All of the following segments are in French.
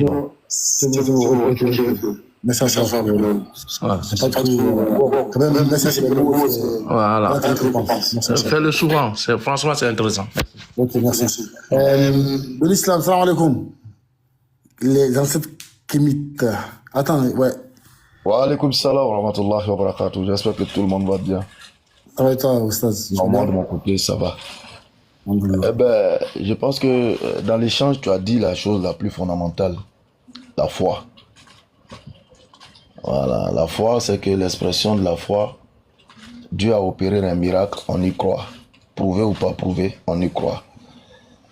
Non, c'est bon, ok. Mais ça, c'est pas trop. Bon, quand même, mais ça, c'est le mot. Voilà. Fais-le souvent. Franchement, c'est intéressant. Ok, merci. De l'islam, salam alaikum. Les ancêtres kémites. Attends, ouais. Wa alaykoum salam wa rahmatullahi wa barakatuh. J'espère que tout le monde va bien. Ça va et toi, Oustaz? Normal de mon côté, ça va. Je pense que dans l'échange, tu as dit la chose la plus fondamentale, la foi. Voilà, la foi, c'est que l'expression de la foi, Dieu a opéré un miracle, on y croit. Prouvé ou pas prouvé, on y croit.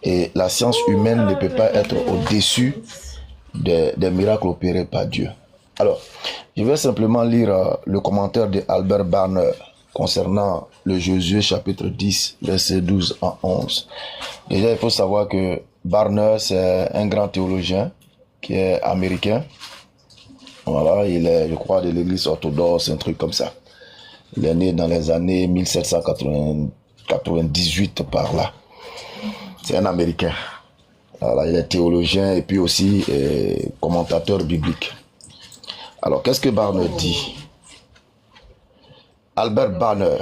Et la science humaine ne peut pas être au-dessus des miracles opérés par Dieu. Alors, je vais simplement lire le commentaire de Albert Barner concernant le Josué chapitre 10, verset 12 à 11. Déjà, il faut savoir que Barner, c'est un grand théologien qui est américain. Voilà, il est, je crois, de l'église orthodoxe, un truc comme ça. Il est né dans les années 1798 par là. C'est un Américain. Voilà, il est théologien et puis aussi commentateur biblique. Alors, qu'est-ce que Barner dit? Albert Barner,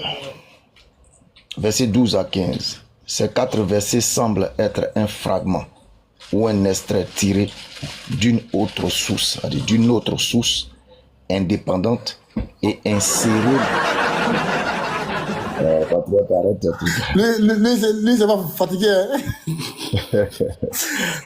versets 12 à 15. Ces 4 versets semblent être un fragment ou un extrait tiré d'une autre source, c'est-à-dire d'une autre source indépendante et inséré. Lui, c'est pas fatigué. Hein?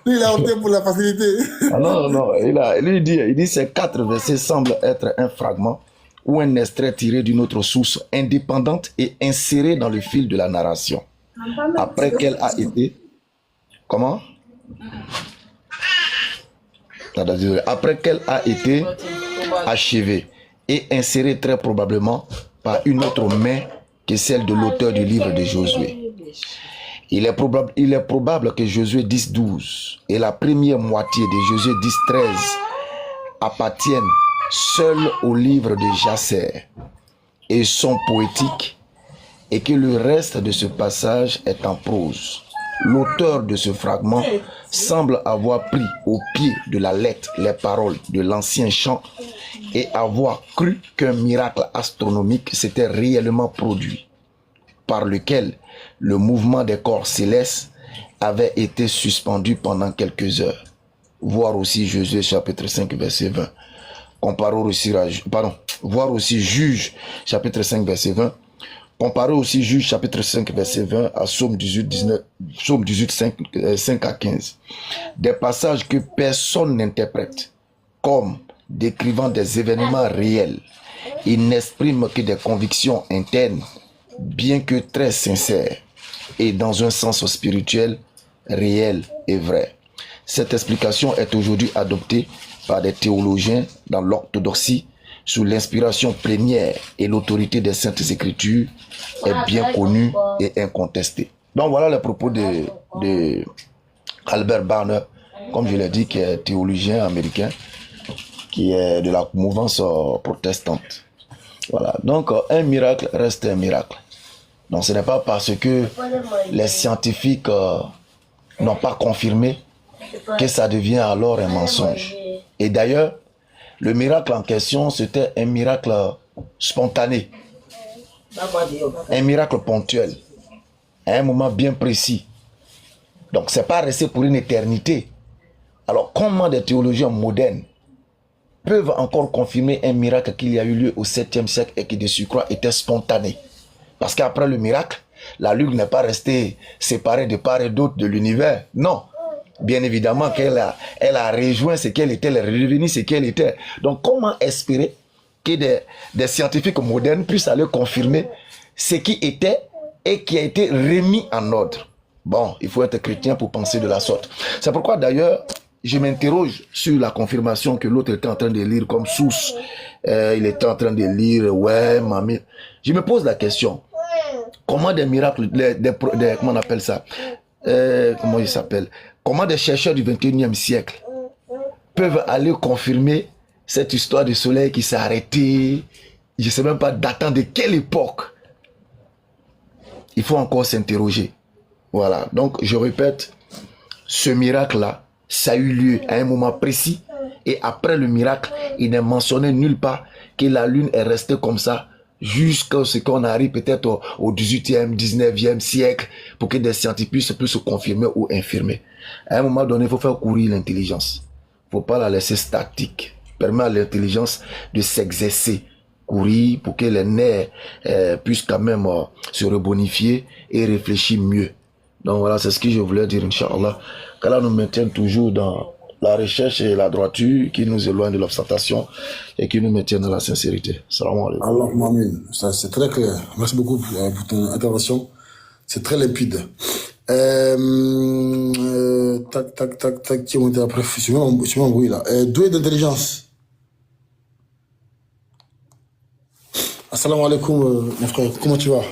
Lui, il a opté pour la facilité. Ah non, il dit ces 4 versets semblent être un fragment ou un extrait tiré d'une autre source indépendante et inséré dans le fil de la narration. Après qu'elle a été... Comment? Après qu'elle a été achevée et insérée très probablement par une autre main que celle de l'auteur du livre de Josué. Il est probable que Josué 10-12 et la première moitié de Josué 10-13 appartiennent seuls au livre de Jasser et sont poétiques, et que le reste de ce passage est en prose. L'auteur de ce fragment semble avoir pris au pied de la lettre les paroles de l'ancien chant et avoir cru qu'un miracle astronomique s'était réellement produit, par lequel le mouvement des corps célestes avait été suspendu pendant quelques heures. Voir aussi Josué chapitre 5 verset 20. Voir aussi Juge chapitre 5 verset 20. Comparez aussi Juge chapitre 5 verset 20 à Psaume 18 5 à 15. Des passages que personne n'interprète comme décrivant des événements réels. Ils n'expriment que des convictions internes, bien que très sincères, et dans un sens spirituel, réel et vrai. Cette explication est aujourd'hui adoptée par des théologiens dans l'orthodoxie sous l'inspiration plénière et l'autorité des Saintes Écritures est bien connue et incontestée. Donc voilà les propos de Albert Barner, comme je l'ai dit, qui est théologien américain, qui est de la mouvance protestante. Voilà, donc un miracle reste un miracle. Donc ce n'est pas parce que les scientifiques n'ont pas confirmé que ça devient alors un mensonge. Et d'ailleurs, le miracle en question, c'était un miracle spontané, un miracle ponctuel, à un moment bien précis. Donc, ce n'est pas resté pour une éternité. Alors, comment des théologiens modernes peuvent encore confirmer un miracle qu'il y a eu lieu au 7e siècle et qui de surcroît était spontané? Parce qu'après le miracle, la Lune n'est pas restée séparée de part et d'autre de l'univers. Non. Bien évidemment qu'elle a rejoint ce qu'elle était, elle est redevenue ce qu'elle était. Donc comment espérer que des scientifiques modernes puissent aller confirmer ce qui était et qui a été remis en ordre? Bon, il faut être chrétien pour penser de la sorte. C'est pourquoi d'ailleurs, je m'interroge sur la confirmation que l'autre était en train de lire comme source. Il était en train de lire, ouais, mamie. Je me pose la question, comment des miracles, comment on appelle ça, comment il s'appelle, comment des chercheurs du 21e siècle peuvent aller confirmer cette histoire du soleil qui s'est arrêté, je ne sais même pas datant de quelle époque. Il faut encore s'interroger. Voilà, donc je répète, ce miracle-là ça a eu lieu à un moment précis. Et après le miracle, il n'est mentionné nulle part que la lune est restée comme ça jusqu'à ce qu'on arrive peut-être au 18e, 19e siècle pour que des scientifiques puissent se confirmer ou infirmer. À un moment donné, il faut faire courir l'intelligence. Il ne faut pas la laisser statique. Permet à l'intelligence de s'exercer, courir pour que les nerfs puissent quand même se rebonifier et réfléchir mieux. Donc voilà, c'est ce que je voulais dire, Inch'Allah. Qu'Allah nous maintienne toujours dans la recherche et la droiture, qui nous éloigne de l'obstentation et qui nous maintienne dans la sincérité. Salam alaikum. Allahumma amin. Ça, c'est très clair. Merci beaucoup pour ton intervention. C'est très limpide. Tac, qui est monté après. Je suis même embrouillé là. Doué d'intelligence. Assalamu alaikum, mon frère. Comment tu vas?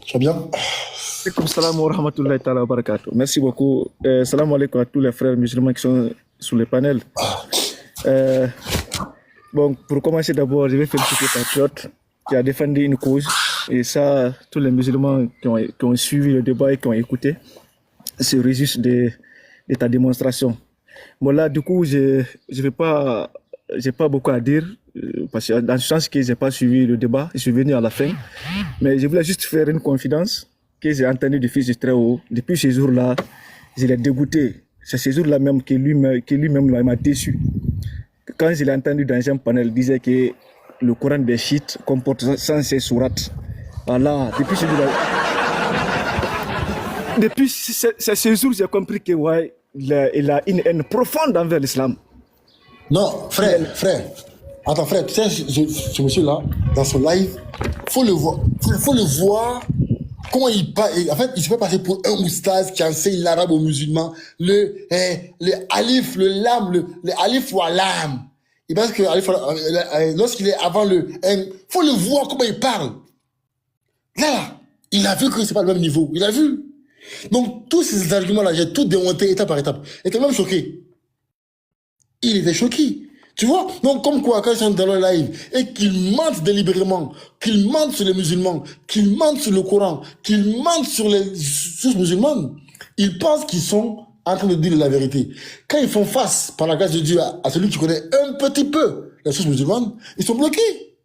Tu vas bien? Alaikum salam wa rahmatullahi ta'ala wa barakatuh. Merci beaucoup. Salam alaikum à tous les frères musulmans qui sont sous le panel. Bon, pour commencer d'abord, je vais féliciter Patriote qui a défendu une cause. Et ça, tous les musulmans qui ont suivi le débat et qui ont écouté se réjouissent de ta démonstration. Bon là, du coup, j'ai pas beaucoup à dire parce que dans le sens que j'ai pas suivi le débat, je suis venu à la fin. Mais je voulais juste faire une confidence que j'ai entendu du Fils du Très-Haut. Depuis ces jours-là, je l'ai dégoûté. C'est ces jours-là même que lui-même m'a déçu. Quand je l'ai entendu dans un panel, il disait que le Coran des chiites comporte 116 sourates. Voilà, depuis ce jour-là. Depuis ces jours, j'ai compris que ouais, il a une haine profonde envers l'islam. Non, frère. Attends, frère, tu sais, ce monsieur-là, dans son live, faut le voir. Comment il parle. En fait, il se fait passer pour un oustaz qui enseigne l'arabe aux musulmans. Le alif, le lam, le alif ou lam. Il pense que lorsqu'il est avant le faut le voir comment il parle. Là, il a vu que c'est pas le même niveau. Il a vu. Donc, tous ces arguments-là, j'ai tout démonté étape par étape. Il était même choqué. Il était choqué. Tu vois? Donc, comme quoi, quand ils sont dans le live et qu'ils mentent délibérément, qu'ils mentent sur les musulmans, qu'ils mentent sur le Coran, qu'ils mentent sur les sources musulmanes, ils pensent qu'ils sont en train de dire la vérité. Quand ils font face, par la grâce de Dieu, à celui qui connaît un petit peu les sources musulmanes, ils sont bloqués.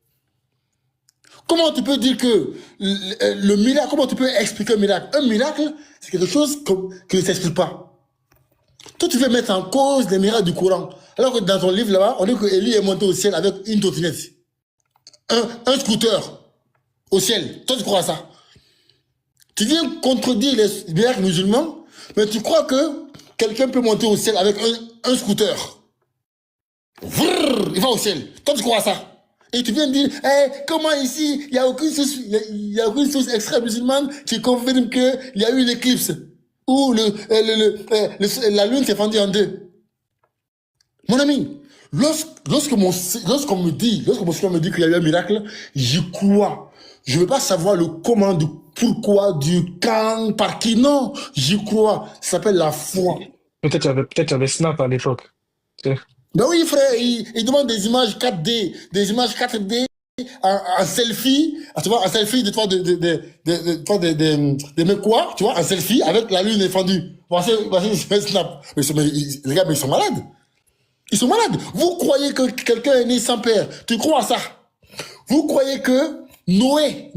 Comment tu peux dire que le miracle, comment tu peux expliquer un miracle? Un miracle, c'est quelque chose qui ne s'explique pas. Toi, tu veux mettre en cause les miracles du Coran. Alors que dans ton livre là-bas, on dit que Élie est monté au ciel avec une trottinette. Un scooter au ciel. Toi, tu crois à ça? Tu viens contredire les miracles musulmans, mais tu crois que quelqu'un peut monter au ciel avec un scooter. Vrrr, il va au ciel. Toi, tu crois à ça? Et tu viens dire, comment ici, il n'y a aucune source extra musulmane qui confirme qu'il y a eu une éclipse. Ou la lune s'est fendue en deux. Mon ami, lorsque mon Seigneur me dit qu'il y a eu un miracle, j'y crois. Je ne veux pas savoir le comment, du pourquoi, du quand, par qui. Non, j'y crois. Ça s'appelle la foi. Peut-être il y avait Snap à l'époque. Ben oui, frère, il demande des images 4D, des images 4D en selfie, tu vois, en selfie de toi, de mecs quoi, tu vois, en selfie avec la lune fendue. Voici Snap. Les gars, mais ils sont malades. Ils sont malades. Vous croyez que quelqu'un est né sans père? Tu crois à ça? Vous croyez que Noé,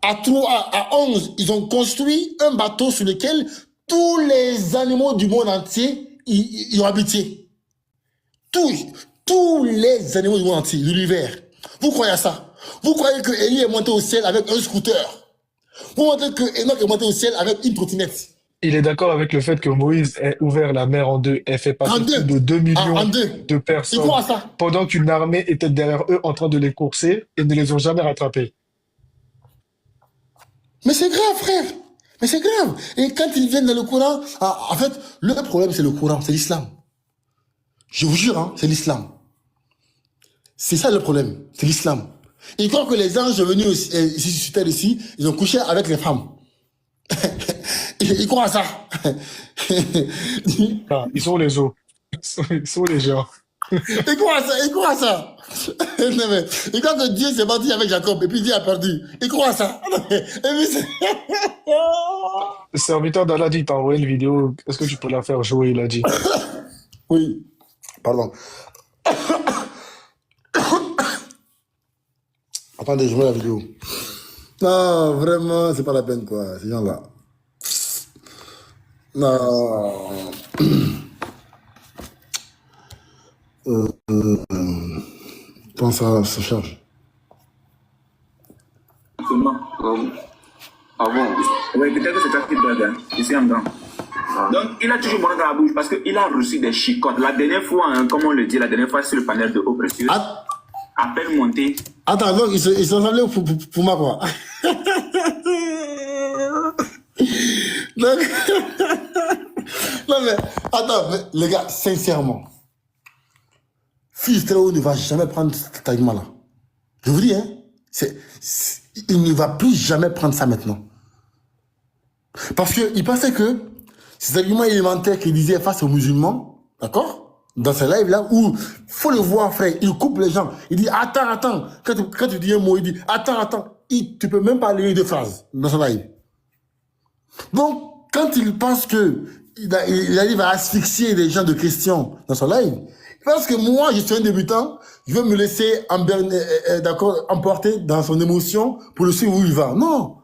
à 11, ils ont construit un bateau sur lequel tous les animaux du monde entier ils ont habité. Tous les animaux du monde entier, l'univers. Vous croyez à ça? Vous croyez que Élie est monté au ciel avec un scooter? Vous croyez que Enoch est monté au ciel avec une trottinette? Il est d'accord avec le fait que Moïse ait ouvert la mer en deux et fait partie de 2 millions de personnes. Il croit à ça? Pendant qu'une armée était derrière eux en train de les courser et ne les ont jamais rattrapés. Mais c'est grave, frère. Mais c'est grave. Et quand ils viennent dans le Coran, en fait, le problème, c'est le Coran, c'est l'islam. Je vous jure, hein, c'est l'islam. C'est ça le problème, c'est l'islam. Ils croient que les anges venus ici, sur terre ici, ils ont couché avec les femmes. Ils croient à ça. Ah, ils sont les os. Ils sont les gens. Il croit à ça, il croit à ça. Non, mais, il croit que Dieu s'est battu avec Jacob et puis Dieu a perdu. Il croit à ça. Et puis Le serviteur d'Allah dit, t'a envoyé une vidéo. Est-ce que tu peux la faire jouer? Il a dit. Oui. Pardon. Attendez, je vois la vidéo. Non, vraiment, c'est pas la peine, quoi, ces gens-là. Non. Quand ça se charge. Ah bon? Oui, peut-être que c'est toi qui bug, hein. Ici en dedans. Donc, il a toujours monté dans la bouche parce qu'il a reçu des chicottes. La dernière fois, hein, comme on le dit, la dernière fois sur le panel de eau précieuse, à peine monté. Attends, donc, ils sont allés pour moi, quoi. Donc, non, mais, attends, mais, les gars, sincèrement, Fils Très Haut ne va jamais prendre cet argument-là. Je vous dis, hein, il ne va plus jamais prendre ça maintenant. Parce qu'il pensait que ces arguments élémentaires qu'il disait face aux musulmans, d'accord, dans ce live-là, où faut le voir, frère, il coupe les gens. Il dit, attends, quand tu dis un mot, il dit, attends, tu peux même pas lire deux phrases dans ce live. Donc, quand il pense que il arrive à asphyxier les gens de questions dans son live, parce que moi, je suis un débutant, je veux me laisser emporter dans son émotion pour le suivre où il va. Non,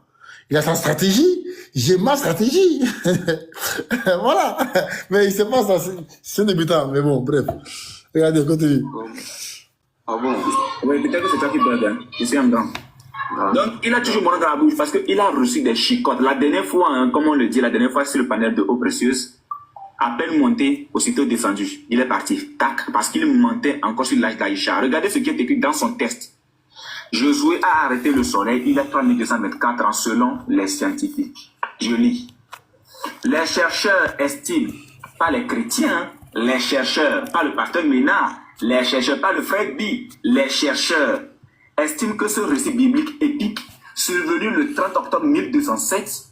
il a sa stratégie, j'ai ma stratégie. Voilà. Mais il sait pas ça, c'est un débutant. Mais bon, bref. Regardez, continue. Ah bon? Oui, peut-être que c'est toi qui bug, hein. Ici en dedans. Donc, il a toujours monté dans la bouche parce qu'il a reçu des chicottes. La dernière fois, hein, comme on le dit, la dernière fois sur le panel de eau précieuse, à peine monté, aussitôt descendu. Il est parti. Tac, parce qu'il mentait encore sur l'âge d'Aïcha. Regardez ce qui est écrit dans son test. Josué a arrêté le soleil, il est 3224 ans selon les scientifiques. Je lis. Les chercheurs estiment, pas les chrétiens, les chercheurs, pas le pasteur Ménard, les chercheurs, pas le frère B, les chercheurs estiment que ce récit biblique épique, survenu le 30 octobre 1207,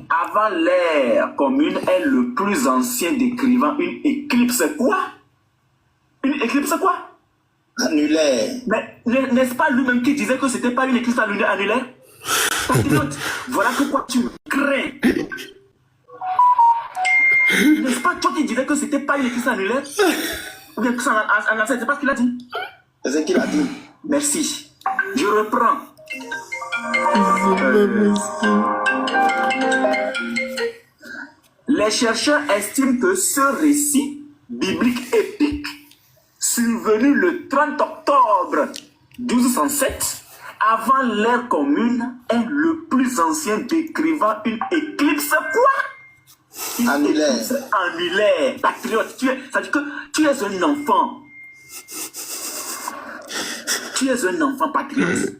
avant l'ère commune, est le plus ancien décrivant une éclipse quoi? Une éclipse quoi? Annulaire. Mais n'est-ce pas lui-même qui disait que c'était pas une éclipse annulaire? Patriote, voilà pourquoi tu me crains. N'est-ce pas toi qui disais que c'était pas une éclipse annulaire? Ou bien que ça en c'est pas ce qu'il a dit? C'est ce qu'il a dit. Merci. Je reprends. Les chercheurs estiment que ce récit biblique épique, survenu le 30 octobre 1207, avant l'ère commune, est le plus ancien décrivant une éclipse quoi? Une Annulaire. éclipse annulaire. Patriote, ça dit que tu es un enfant. Tu es un enfant patriote.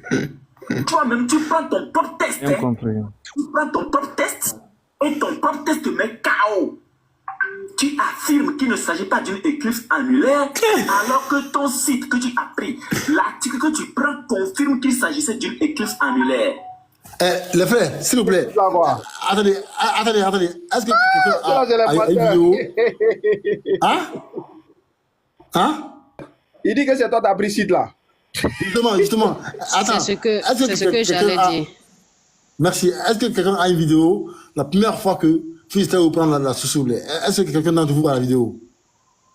Toi-même, tu prends ton propre test. Bien compris. Tu prends ton propre test et ton propre test te met KO. Tu affirmes qu'il ne s'agit pas d'une éclipse annulaire alors que ton site que tu as pris, l'article que tu prends confirme qu'il s'agissait d'une éclipse annulaire. Les frères, s'il vous plaît. Attendez. Est-ce que quelqu'un a une vidéo? Hein? Il dit que c'est toi ta pris site là. Justement. Attends. C'est ce que j'allais dire. Merci. Est-ce que quelqu'un a une vidéo? La première fois que Fils Très Haut prend la sous-souble, est-ce que quelqu'un d'entre vous a la vidéo?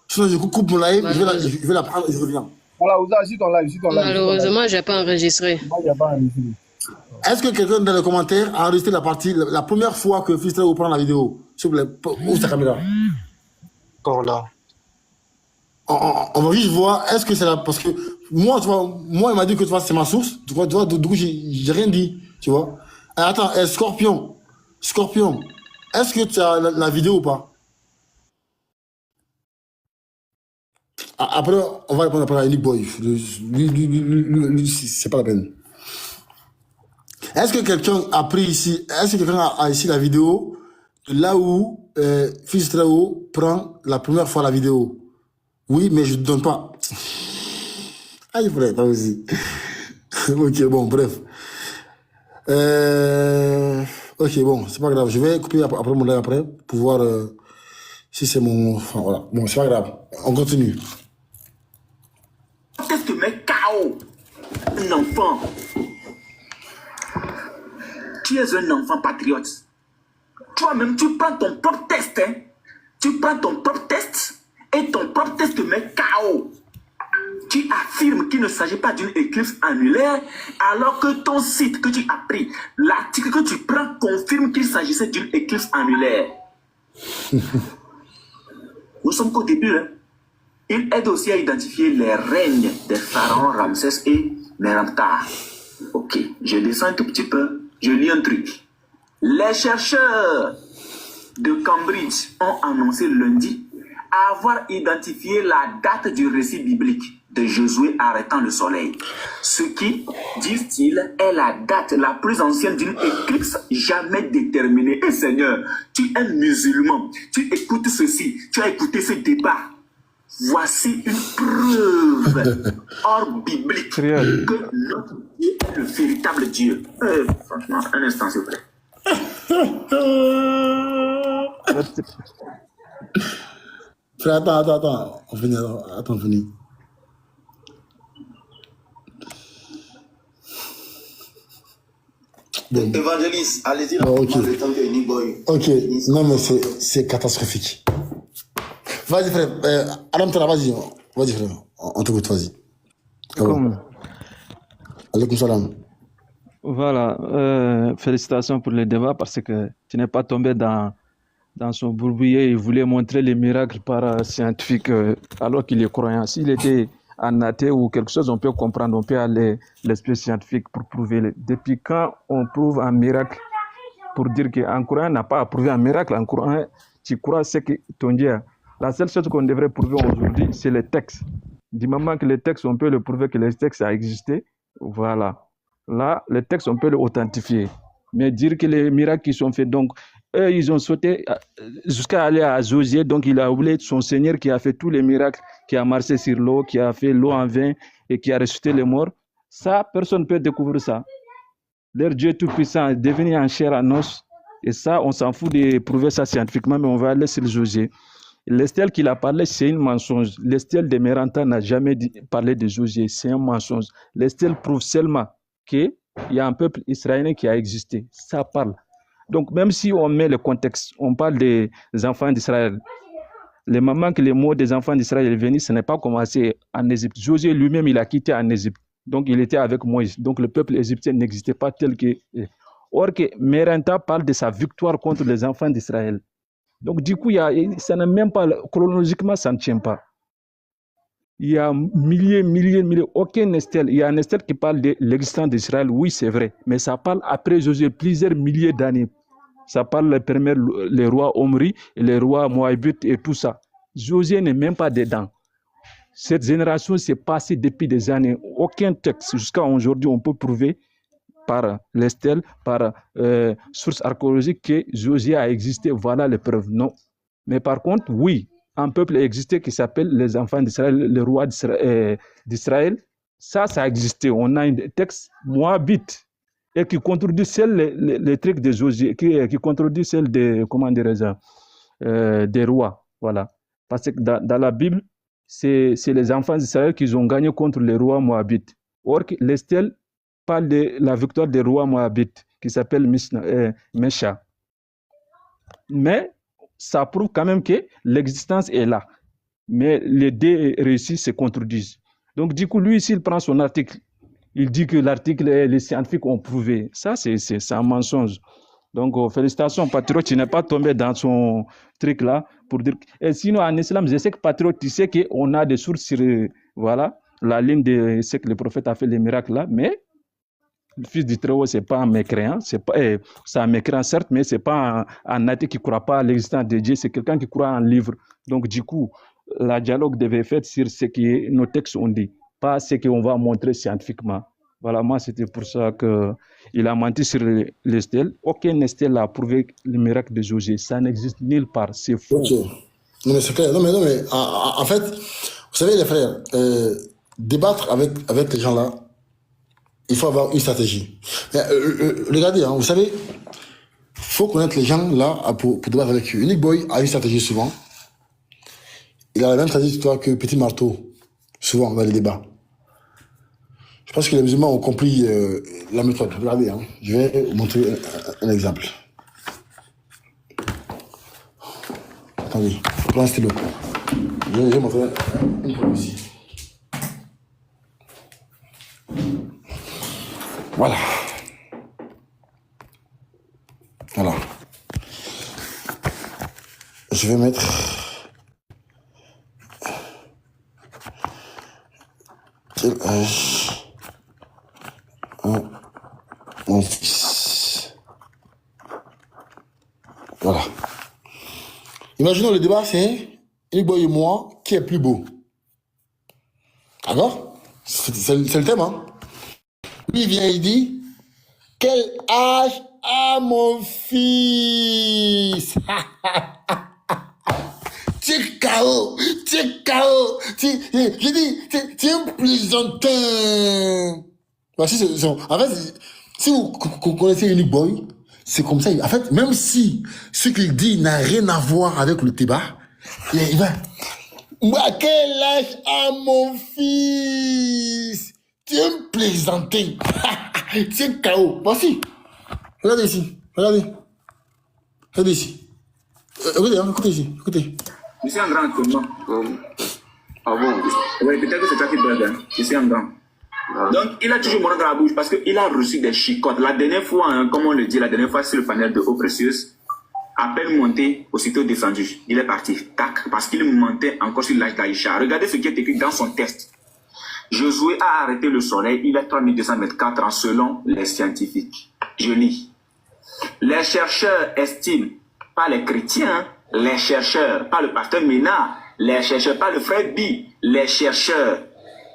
Sinon, je coupe mon live, je vais la prendre et je reviens. Voilà, vous avez ton live. Malheureusement, je n'ai pas enregistré. Est-ce que quelqu'un dans les commentaires a enregistré la première fois que Fils Très Haut prend la vidéo? S'il vous plaît, où sa caméra? Encore là. On va juste voir, est-ce que c'est là, parce que moi, tu vois, il m'a dit que tu vois, c'est ma source, tu vois, du coup, j'ai rien dit, tu vois. Attends, Scorpion, est-ce que tu as la vidéo ou pas? Après, on va répondre après à Unique Boy. Lui, c'est pas la peine. Est-ce que quelqu'un a pris ici, a ici la vidéo, là où Fils Très Haut prend la première fois la vidéo? Oui, mais je ne donne pas. Aïe, frère, toi aussi. Ok, bon, bref. Ok, bon, c'est pas grave. Je vais couper après mon live après pour voir si c'est mon... Enfin, voilà. Bon, c'est pas grave. On continue. un enfant. Tu es un enfant patriote. Toi-même, tu prends ton propre test. Hein? Tu prends ton propre test et ton propre test te met KO. Tu affirmes qu'il ne s'agit pas d'une éclipse annulaire alors que ton site que tu as pris, l'article que tu prends confirme qu'il s'agissait d'une éclipse annulaire. Nous sommes qu'au début. Hein? Il aide aussi à identifier les règnes des pharaons Ramsès et Mérenptah. Ok, je descends un tout petit peu, je lis un truc. Les chercheurs de Cambridge ont annoncé lundi avoir identifié la date du récit biblique de Josué arrêtant le soleil. Ce qui, disent-ils, est la date la plus ancienne d'une éclipse jamais déterminée. Et Seigneur, tu es musulman, tu écoutes ceci, tu as écouté ce débat. Voici une preuve hors biblique que notre Dieu est le véritable Dieu. Franchement, un instant s'il vous plaît. Frère, attends. On finit, attends, finis. Bon. Évangéliste, allez-y là. Ok. Ok, non mais c'est catastrophique. Vas-y frère, Adam Tara, vas-y frère, on t'écoute, vas-y. Alaykoum salam. Voilà, félicitations pour le débat parce que tu n'es pas tombé dans son bourbier. Il voulait montrer les miracles parascientifiques alors qu'il est croyant. S'il était un athée ou quelque chose, on peut comprendre, on peut aller l'aspect scientifique pour prouver. Depuis quand on prouve un miracle pour dire qu'un croyant n'a pas prouvé un miracle, un croyant, tu crois ce que ton Dieu a. La seule chose qu'on devrait prouver aujourd'hui, c'est les textes. Du moment que les textes, on peut le prouver que les textes ont existé, voilà. Là, les textes, on peut l'authentifier. Mais dire que les miracles qui sont faits, donc, eux, ils ont sauté jusqu'à aller à Josier, donc il a oublié son Seigneur qui a fait tous les miracles, qui a marché sur l'eau, qui a fait l'eau en vin et qui a ressuscité les morts. Ça, personne ne peut découvrir ça. Leur Dieu tout-puissant est devenu en chair en os. Et ça, on s'en fout de prouver ça scientifiquement, mais on va aller sur Josier. L'estel qu'il a parlé, c'est un mensonge. L'estel de Mérenptah n'a jamais parlé de Josier, c'est un mensonge. L'estel prouve seulement qu'il y a un peuple israélien qui a existé. Ça parle. Donc, même si on met le contexte, on parle des enfants d'Israël. Le moment que les mots des enfants d'Israël est venu, ce n'est pas commencé en Égypte. Josué lui-même, il a quitté en Égypte. Donc, il était avec Moïse. Donc, le peuple égyptien n'existait pas tel que... Or que Mérenptah parle de sa victoire contre les enfants d'Israël. Donc, du coup, ça n'est même pas... Chronologiquement, ça ne tient pas. Il y a milliers, aucun estel. Il y a un estel qui parle de l'existence d'Israël, oui, c'est vrai. Mais ça parle après Josué, plusieurs milliers d'années. Ça parle les rois Omri, les rois Moabites et tout ça. Josué n'est même pas dedans. Cette génération s'est passée depuis des années. Aucun texte, jusqu'à aujourd'hui, on peut prouver par les stèles, par sources archéologiques que Josué a existé. Voilà les preuves. Non. Mais par contre, oui, un peuple a existé qui s'appelle les enfants d'Israël, les rois d'Israël. Ça a existé. On a un texte moabite et qui contredit les trucs de Josué, qui contredit celle des, comment des rois. Voilà. Parce que dans la Bible, c'est les enfants d'Israël qui ont gagné contre les rois moabites. Or, les stèles parlent de la victoire des rois moabites qui s'appelle Mesha. Mais ça prouve quand même que l'existence est là. Mais les deux récits se contredisent. Donc, du coup, lui, s'il prend son article, il dit que l'article, les scientifiques ont prouvé. Ça, c'est un mensonge. Donc, félicitations, Patriote, tu n'es pas tombé dans son truc là pour dire. Et sinon, en islam, je sais que Patriote, tu sais qu'on a des sources sur voilà, la ligne de ce que le prophète a fait, les miracles là, mais le fils du Très-Haut, ce n'est pas un mécréant, c'est un mécréant certes, mais ce n'est pas un athée qui ne croit pas à l'existence de Dieu, c'est quelqu'un qui croit en livre. Donc, du coup, la dialogue devait être faite sur ce que nos textes ont dit, pas ce qu'on va montrer scientifiquement. Voilà, moi, c'était pour ça qu'il a menti sur les stèles. Aucun stèle n'a prouvé le miracle de Josué. Ça n'existe nulle part, c'est faux. Ok. Non, mais c'est clair. Non, mais en fait, vous savez, les frères, débattre avec les gens là, il faut avoir une stratégie. Regardez, hein, vous savez, il faut connaître les gens là pour débattre avec eux. Unique Boy a une stratégie souvent. Il a la même stratégie que Petit Marteau, souvent dans les débats. Je pense que les musulmans ont compris la méthode. Regardez, hein. Je vais vous montrer un exemple. Attendez, je prends un stylo. Je vais montrer une fois ici. Voilà. Voilà. Je vais mettre... Quel âge a mon fils? Voilà. Imaginons le débat, c'est Boy et moi, qui est plus beau? D'accord? C'est le thème, hein? Lui, il vient, il dit, quel âge a mon fils? Tu es KO, tu es KO, je dis, tu es un plaisantin. Voici, en fait, si vous connaissez Unique Boy, c'est comme ça. En fait, même si ce qu'il dit n'a rien à voir avec le débat, il va, à quel âge a mon fils? Tu es un plaisantin. Tu es KO. Voici. Regardez ici. Regardez. Regardez ici. Écoutez, écoutez ici. Écoutez. Je suis un grand comment? Ah bon? Oui, peut-être que c'est toi qui blague. Hein. Je suis un grand. Donc, il a toujours mon dans la bouche parce qu'il a reçu des chicottes. La dernière fois, hein, comme on le dit, la dernière fois sur le panel de eau précieuse, à peine monté, aussitôt descendu. Il est parti. Tac. Parce qu'il mentait encore sur l'âge d'Aïcha. Regardez ce qui est écrit dans son test. Josué a arrêté le soleil. Il est 3224 ans selon les scientifiques. Je lis. Les chercheurs estiment, pas les chrétiens, les chercheurs, pas le pasteur Ménard, les chercheurs, pas le frère Bi, les chercheurs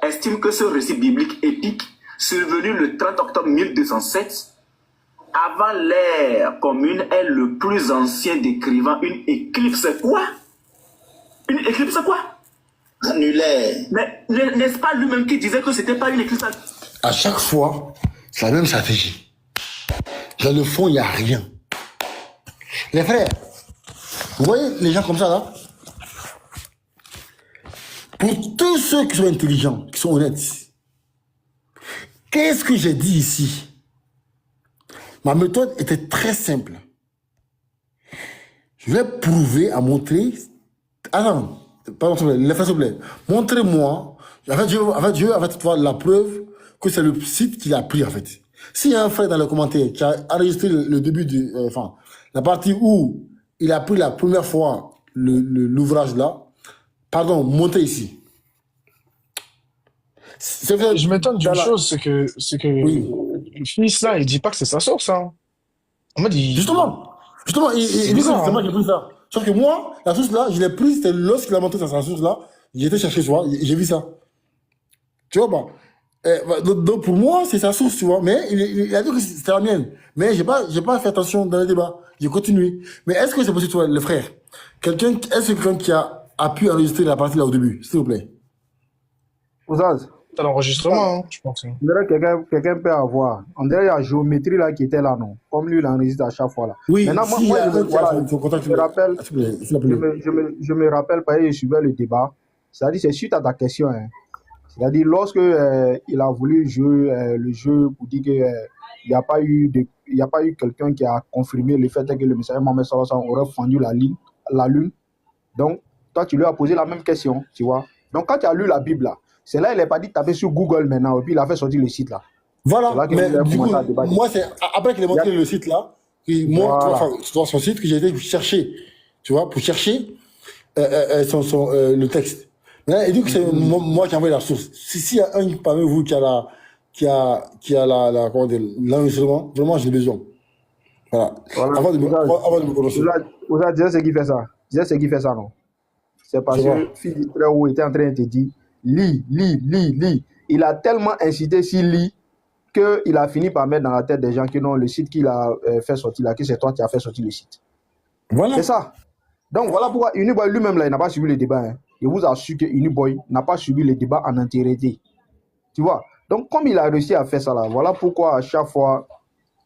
estiment que ce récit biblique épique, survenu le 30 octobre 1207, avant l'ère commune, est le plus ancien décrivant une éclipse. Quoi? Une éclipse quoi? Annulaire. Mais n'est-ce pas lui-même qui disait que c'était pas une éclipse? À chaque fois, c'est la même stratégie. Dans le fond, il n'y a rien. Les frères, vous voyez les gens comme ça, là? Pour tous ceux qui sont intelligents, qui sont honnêtes, qu'est-ce que j'ai dit ici? Ma méthode était très simple. Je vais prouver, à montrer... Attends, pardon, s'il vous plaît. Montrez-moi. En fait, je veux voir la preuve que c'est le site qui a pris, en fait. S'il y a un frère dans le commentaire qui a enregistré le début du... enfin, la partie où il a pris la première fois l'ouvrage là, pardon, montrez ici. Je m'étonne d'une chose, c'est que oui. Le fils là, il dit pas que c'est sa source. Hein. En mode, Justement, il dit que c'est moi qui ai pris ça. Sauf que moi, la source là, je l'ai prise, c'était lorsqu'il a montré sa source là, j'ai été chercher soir, j'ai vu ça. Tu vois pas? Donc pour moi, c'est sa source, tu vois. Mais il a dit que c'était la mienne. Mais j'ai pas fait attention dans le débat. J'ai continué. Mais est-ce que c'est possible, toi, le frère? Est-ce que quelqu'un qui a pu enregistrer la partie là au début, s'il vous plaît? Ouzaz. C'est l'enregistrement, hein, je pense. On dirait que quelqu'un peut avoir. On dirait qu'il y a la géométrie là qui était là, non? Comme lui, il enregistre à chaque fois là. Oui, maintenant, si moi je me rappelle, parce que je suivais le débat. C'est-à-dire, c'est suite à ta question. Hein. C'est-à-dire, lorsque il a voulu jouer le jeu pour dire qu'il n'y a pas eu quelqu'un qui a confirmé le fait que le messager Mohamed Sallallahu alayhi wa sallam aurait fendu la lune. Donc, toi, tu lui as posé la même question, tu vois. Donc, quand tu as lu la Bible là, c'est là il n'est pas dit de taper sur Google maintenant, et puis il a fait sortir le site là. Voilà, mais du coup, moi, c'est après qu'il ait montré le site là, moi, sur son site, que j'ai été chercher, tu vois, pour chercher le texte. Maintenant, il dit que c'est moi qui ai envoyé la source. S'il y a un parmi vous qui a l'enregistrement, vraiment, j'ai besoin. Voilà. Avant de me connaître. Vous avez dit ce qui fait ça. Dis ce qui fait ça, non? C'est parce que le fils du très haut était en train de te dire, lis. Il a tellement incité s'il lit qu'il a fini par mettre dans la tête des gens que non, le site qu'il a fait sortir là, que c'est toi qui as fait sortir le site. Voilà. C'est ça. Donc voilà pourquoi Uniboy lui-même là, il n'a pas suivi le débat. Hein. Il vous assure que Uniboy n'a pas suivi le débat en entièreté. Tu vois? Donc comme il a réussi à faire ça là, voilà pourquoi à chaque fois,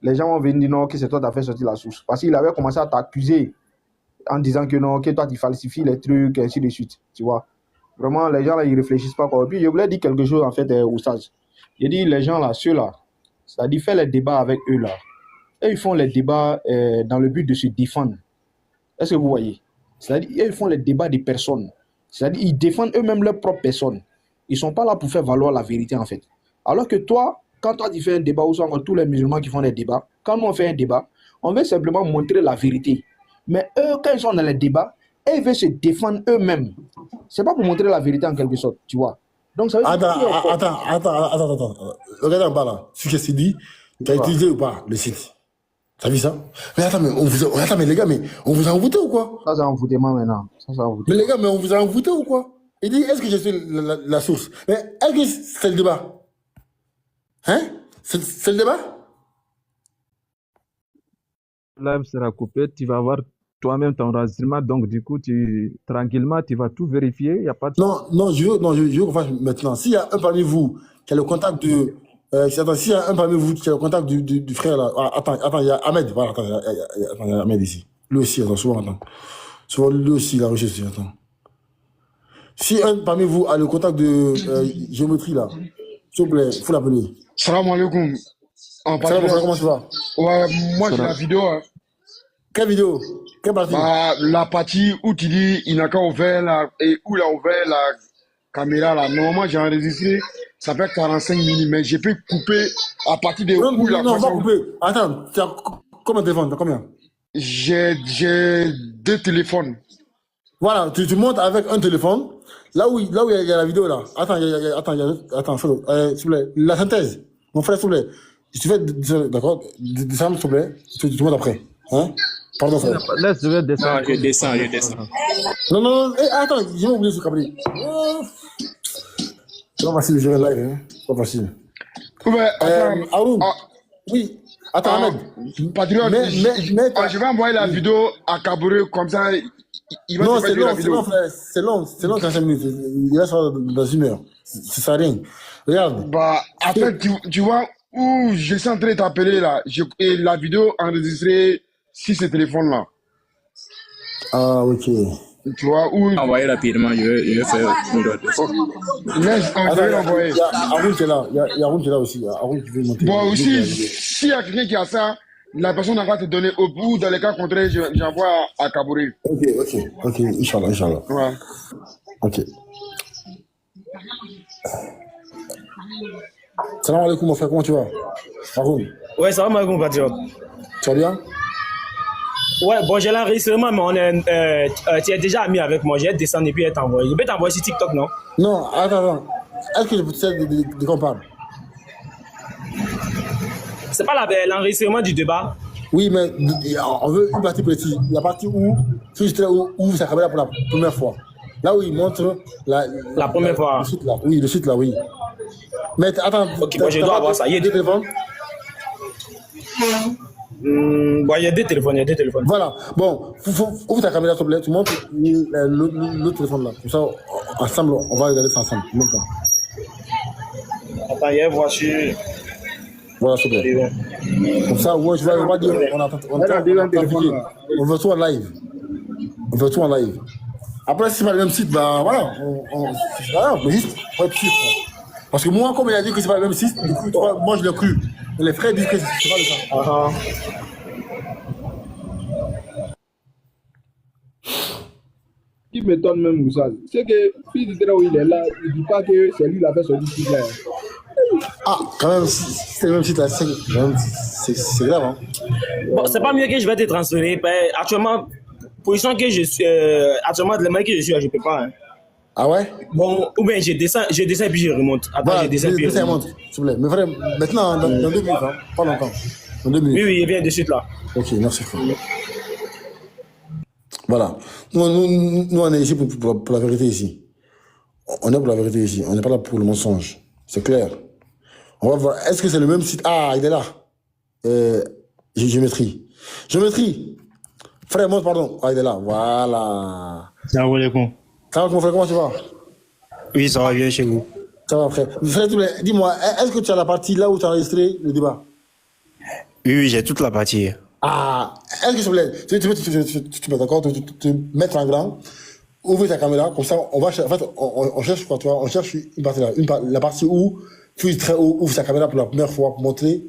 les gens vont venir dire non, que c'est toi qui as fait sortir la source. Parce qu'il avait commencé à t'accuser en disant que non, que toi tu falsifies les trucs, ainsi de suite. Tu vois? Vraiment, les gens là, ils réfléchissent pas. Et puis je voulais dire quelque chose en fait, Oustaz. Je dis, les gens là, ceux-là, c'est-à-dire faire les débats avec eux là. Et ils font les débats dans le but de se défendre. Est-ce que vous voyez? C'est-à-dire, ils font les débats des personnes. C'est-à-dire, ils défendent eux-mêmes leur propre personne. Ils ne sont pas là pour faire valoir la vérité, en fait. Alors que toi, quand toi, tu fais un débat, ou soit tous les musulmans qui font des débats, quand nous, on fait un débat, on veut simplement montrer la vérité. Mais eux, quand ils sont dans les débats, ils veulent se défendre eux-mêmes. C'est pas pour montrer la vérité, en quelque sorte, tu vois. Donc, ça veut dire... Attends. Regarde en bas, là. Ce que tu dis, tu as utilisé ou pas le site? T'as vu ça? Mais attends, mais les gars, mais on vous a envoûté ou quoi? Ça, c'est envoûtement maintenant. Mais les gars, mais on vous a envoûté ou quoi? Il dit, est-ce que je suis la source? Mais est-ce que c'est le débat? Hein? C'est le débat? Le live sera coupé, tu vas avoir toi-même ton enregistrement, donc du coup, tranquillement, tu vas tout vérifier, il n'y a pas de... Non, je veux qu'on fasse maintenant. S'il y a un parmi vous qui a le contact de... s'il y a un parmi vous qui a le contact du frère là... Attends, il y a Ahmed. Voilà, attends, il y a Ahmed ici. Lui aussi, attends, souvent, attends. Souvent, lui aussi, il a reçu aussi, attends. Si un parmi vous a le contact de géométrie là, s'il vous plaît, il faut l'appeler. Salam alaikum. Salam, comment tu vas? Ouais, moi j'ai la vidéo. Hein. Quelle vidéo? Quelle partie? La partie où tu dis il n'a qu'à ouvert et où il a ouvert la caméra là. Normalement j'ai enregistré, ça fait 45 minutes, mais j'ai pu couper à partir de où la Non, on va couper. Attends, tu as combien de téléphones? T'as combien? J'ai 2 téléphones. Voilà, tu montes avec un téléphone. Là où il y a la vidéo là. Attends, s'il vous plaît. La synthèse. Mon frère, s'il vous plaît. Si tu fais, d'accord, descends, s'il vous plaît. Tu montes après. Hein? Pardon, frère. Laisse, je vais descendre. Non, je descends. Non. Attends, j'ai oublié ce câble. C'est pas facile de gérer live, hein. C'est pas facile. Ouais, Haroun. Oui. Attends, Ahmed. Patriote, je vais envoyer la vidéo à Kabouré, comme ça, il va te faire la vidéo. C'est long, 45 minutes. Il va se faire dans 1 heure. Ça sert à rien. Regarde. En fait, tu vois, où je suis en train de t'appeler là, et la vidéo enregistrée sur ce téléphone-là. Ah, ok. Tu vois, où... Envoyez rapidement, je vais faire une autre. Je vais l'envoyer. Il y a Haroun qui est là. Il y a Haroun qui est là aussi. Haroun qui veut monter. Bon, aussi, s'il y a quelqu'un qui a ça, la personne va te donner au bout. Dans les cas contraires, j'envoie à Kabouré. Ok. Inch'Allah. Ouais. Ok. Salam alaikum, mon frère, comment tu vas? Haroun. Ouais, salam alaikum, patriote. Tu vas bien? Ouais, bon, j'ai l'enregistrement, mais tu es déjà ami avec moi. Je vais descendre et puis t'envoyer. Je vais t'envoyer sur TikTok, non? Non, attends. Est-ce que je peux te dire de quoi on parle? C'est pas l'enregistrement du débat? Oui, mais on veut une partie précise. La partie où sa caméra pour la première fois. Là où il montre la première fois. Le site là. Oui, le site là, oui. Mais attends. Ok, moi je dois avoir ça. Il y a des téléphones? Bon, il y a 2 téléphones, Voilà. Bon, ouvre ta caméra, s'il te plaît. Tu montres l'autre téléphone là. Comme ça, ensemble, on va regarder ça ensemble. Attends, il y a une voiture. Voilà, s'il te plaît. Comme ça, ouais, je vais dire, on veut tout en live. Après, si c'est pas le même site, bah voilà. C'est pas grave, mais juste pour être sûr. Parce que moi, comme il a dit que c'est pas le même site, du coup, moi je l'ai cru. Et les frères disent que c'est pas le cas. Qui m'étonne même, Moussa, c'est que fils de où il est là, il ne dit pas que c'est lui qui a fait son site là. Ah, quand même, si c'est le même site là, c'est grave. Hein. Bon, c'est pas mieux que je vais te transférer. Actuellement, position que je suis, actuellement, le mec que je suis, je peux pas. Hein. Ah ouais? Bon, ou bien je descends et puis je remonte. Attends, voilà, je descends puis je remonte. S'il vous plaît. Mais vraiment, maintenant, dans 2 minutes, hein, pas longtemps. Dans 2 minutes. Oui, il vient de suite là. Ok, merci frère. Voilà. Nous, on est ici pour la vérité ici. On est pour la vérité ici. On n'est pas là pour le mensonge. C'est clair. On va voir. Est-ce que c'est le même site? Ah, il est là. Géométrie. Frère, monte, pardon. Ah, il est là. Voilà. Salam alaikum. Ça va, mon frère, comment tu vas? Oui, ça va bien chez vous. Ça va, frère. Frère, dis-moi, est-ce que tu as la partie là où tu as enregistré le débat? Oui, j'ai toute la partie. Ah, est-ce que tu peux d'accord, te mettre en grand Ouvrez ta caméra, comme ça, on va, en fait, on cherche quoi, tu vois, on cherche une partie là, la partie où Fuse très haut ouvre sa caméra pour la première fois pour montrer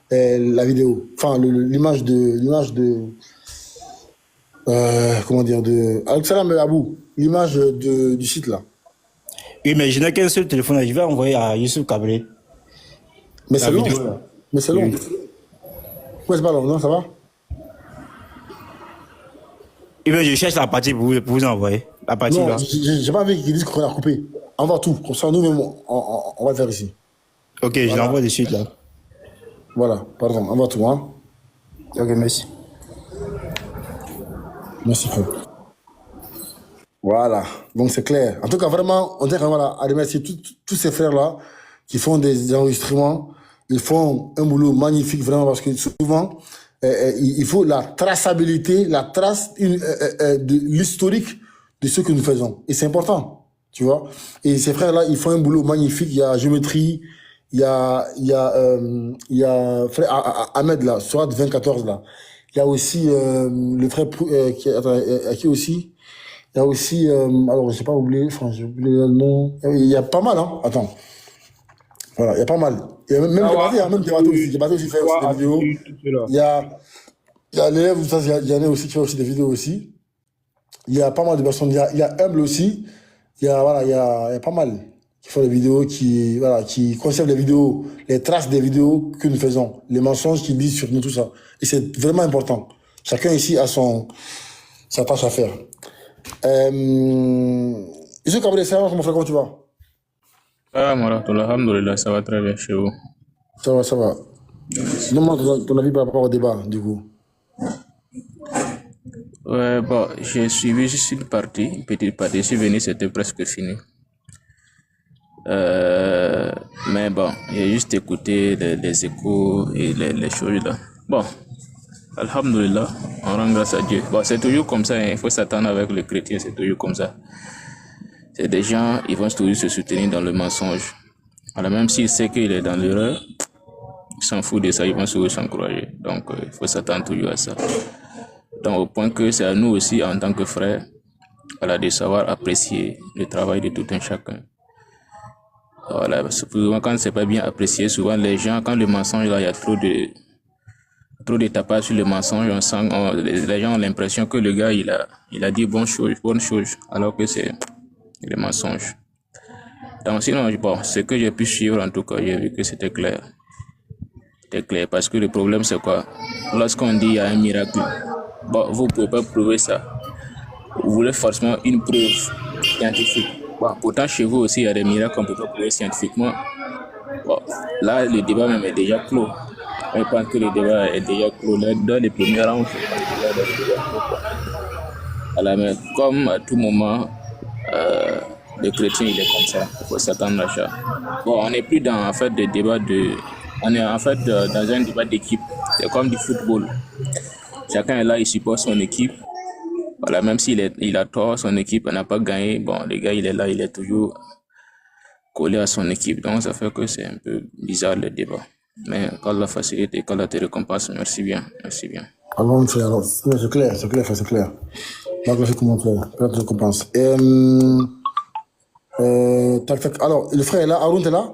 la vidéo, enfin l'image de comment dire, de Al-Salam Abou, l'image du site là. Oui, mais je n'ai qu'un seul téléphone, je vais envoyer à Youssouf Kabré. Mais c'est long, mais c'est long. Oui. Ouais, c'est pas long, non, ça va? Eh bien, je cherche la partie pour vous envoyer. La partie non, là. J'ai pas envie qu'ils disent qu'on a coupé. Envoie tout, comme ça nous-mêmes on va le faire ici. Ok, voilà. Je l'envoie de suite là. Voilà, pardon, envoie tout, hein. Ok, merci. Merci, frère. Voilà, donc c'est clair. En tout cas, vraiment, on tient vraiment à remercier tous ces frères-là qui font des enregistrements. Ils font un boulot magnifique, vraiment, parce que souvent, il faut la traçabilité, la trace de l'historique de ce que nous faisons. Et c'est important, tu vois. Et ces frères-là, ils font un boulot magnifique. Il y a Géométrie, il y a frère Ahmed, là, Soad 2014, là. Il y a aussi le frère qui aussi. Il y a aussi, alors j'ai pas oublié, enfin j'ai oublié le nom. Il y a pas mal, hein. Attends. Voilà, il y a pas mal. Il y a même Débaté aussi. Débaté aussi fait aussi des vidéos. Il y a l'élève, il y en a aussi qui fait aussi des vidéos aussi. Il y a pas mal de personnes. Il y a Humble aussi. Il y a pas mal qui font des vidéos, qui conservent les vidéos, les traces des vidéos que nous faisons, les mensonges qu'ils disent sur nous, tout ça. Et c'est vraiment important. Chacun ici a sa tâche à faire. Monsieur Kabré, comment tu vas? Ah, alhamdoulilah, ça va très bien chez vous. Ça va. Donne-moi ton avis par rapport au débat, du coup. Ouais, bon, j'ai suivi juste une petite partie. Je suis venu, c'était presque fini. Mais bon, j'ai juste écouté les échos et les choses là. Bon, alhamdoulilah, on rend grâce à Dieu. Bon, c'est toujours comme ça, hein. Il faut s'attendre avec les chrétiens, c'est toujours comme ça. C'est des gens, ils vont toujours se soutenir dans le mensonge. Alors même s'ils savent qu'il est dans l'erreur, ils s'en foutent de ça, ils vont toujours s'encourager. Donc, il faut s'attendre toujours à ça. Donc, au point que c'est à nous aussi, en tant que frères, voilà, de savoir apprécier le travail de tout un chacun. Voilà, souvent quand c'est pas bien apprécié, souvent les gens, quand le mensonge là, il y a trop de tapage sur le mensonge, on sent, les gens ont l'impression que le gars il a dit bonne chose, alors que c'est le mensonge. Donc sinon, bon, ce que j'ai pu suivre en tout cas, j'ai vu que c'était clair. C'était clair parce que le problème c'est quoi? Lorsqu'on dit il y a un miracle, bon, vous pouvez pas prouver ça. Vous voulez forcément une preuve scientifique. Bon, pourtant chez vous aussi il y a des miracles qu'on peut pas prouver scientifiquement. Bon, là le débat même est déjà clos. Je pense que le débat est déjà clos. Là, dans les premiers rangs, alors, mais comme à tout moment, le chrétien il est comme ça, il faut s'attendre à ça. Bon, on n'est plus dans en fait des débats on est en fait dans un débat d'équipe. C'est comme du football. Chacun est là, il supporte son équipe. Voilà, même il a tort, son équipe n'a pas gagné. Bon, le gars il est là, il est toujours collé à son équipe. Donc ça fait que c'est un peu bizarre le débat. Mais qu'Allah facilite et qu'Allah te récompense. Merci bien. Alors, c'est clair. Donc, là, comment faire? Qu'Allah te récompense. Tac. Alors, le frère est là. Haroun, t'es là?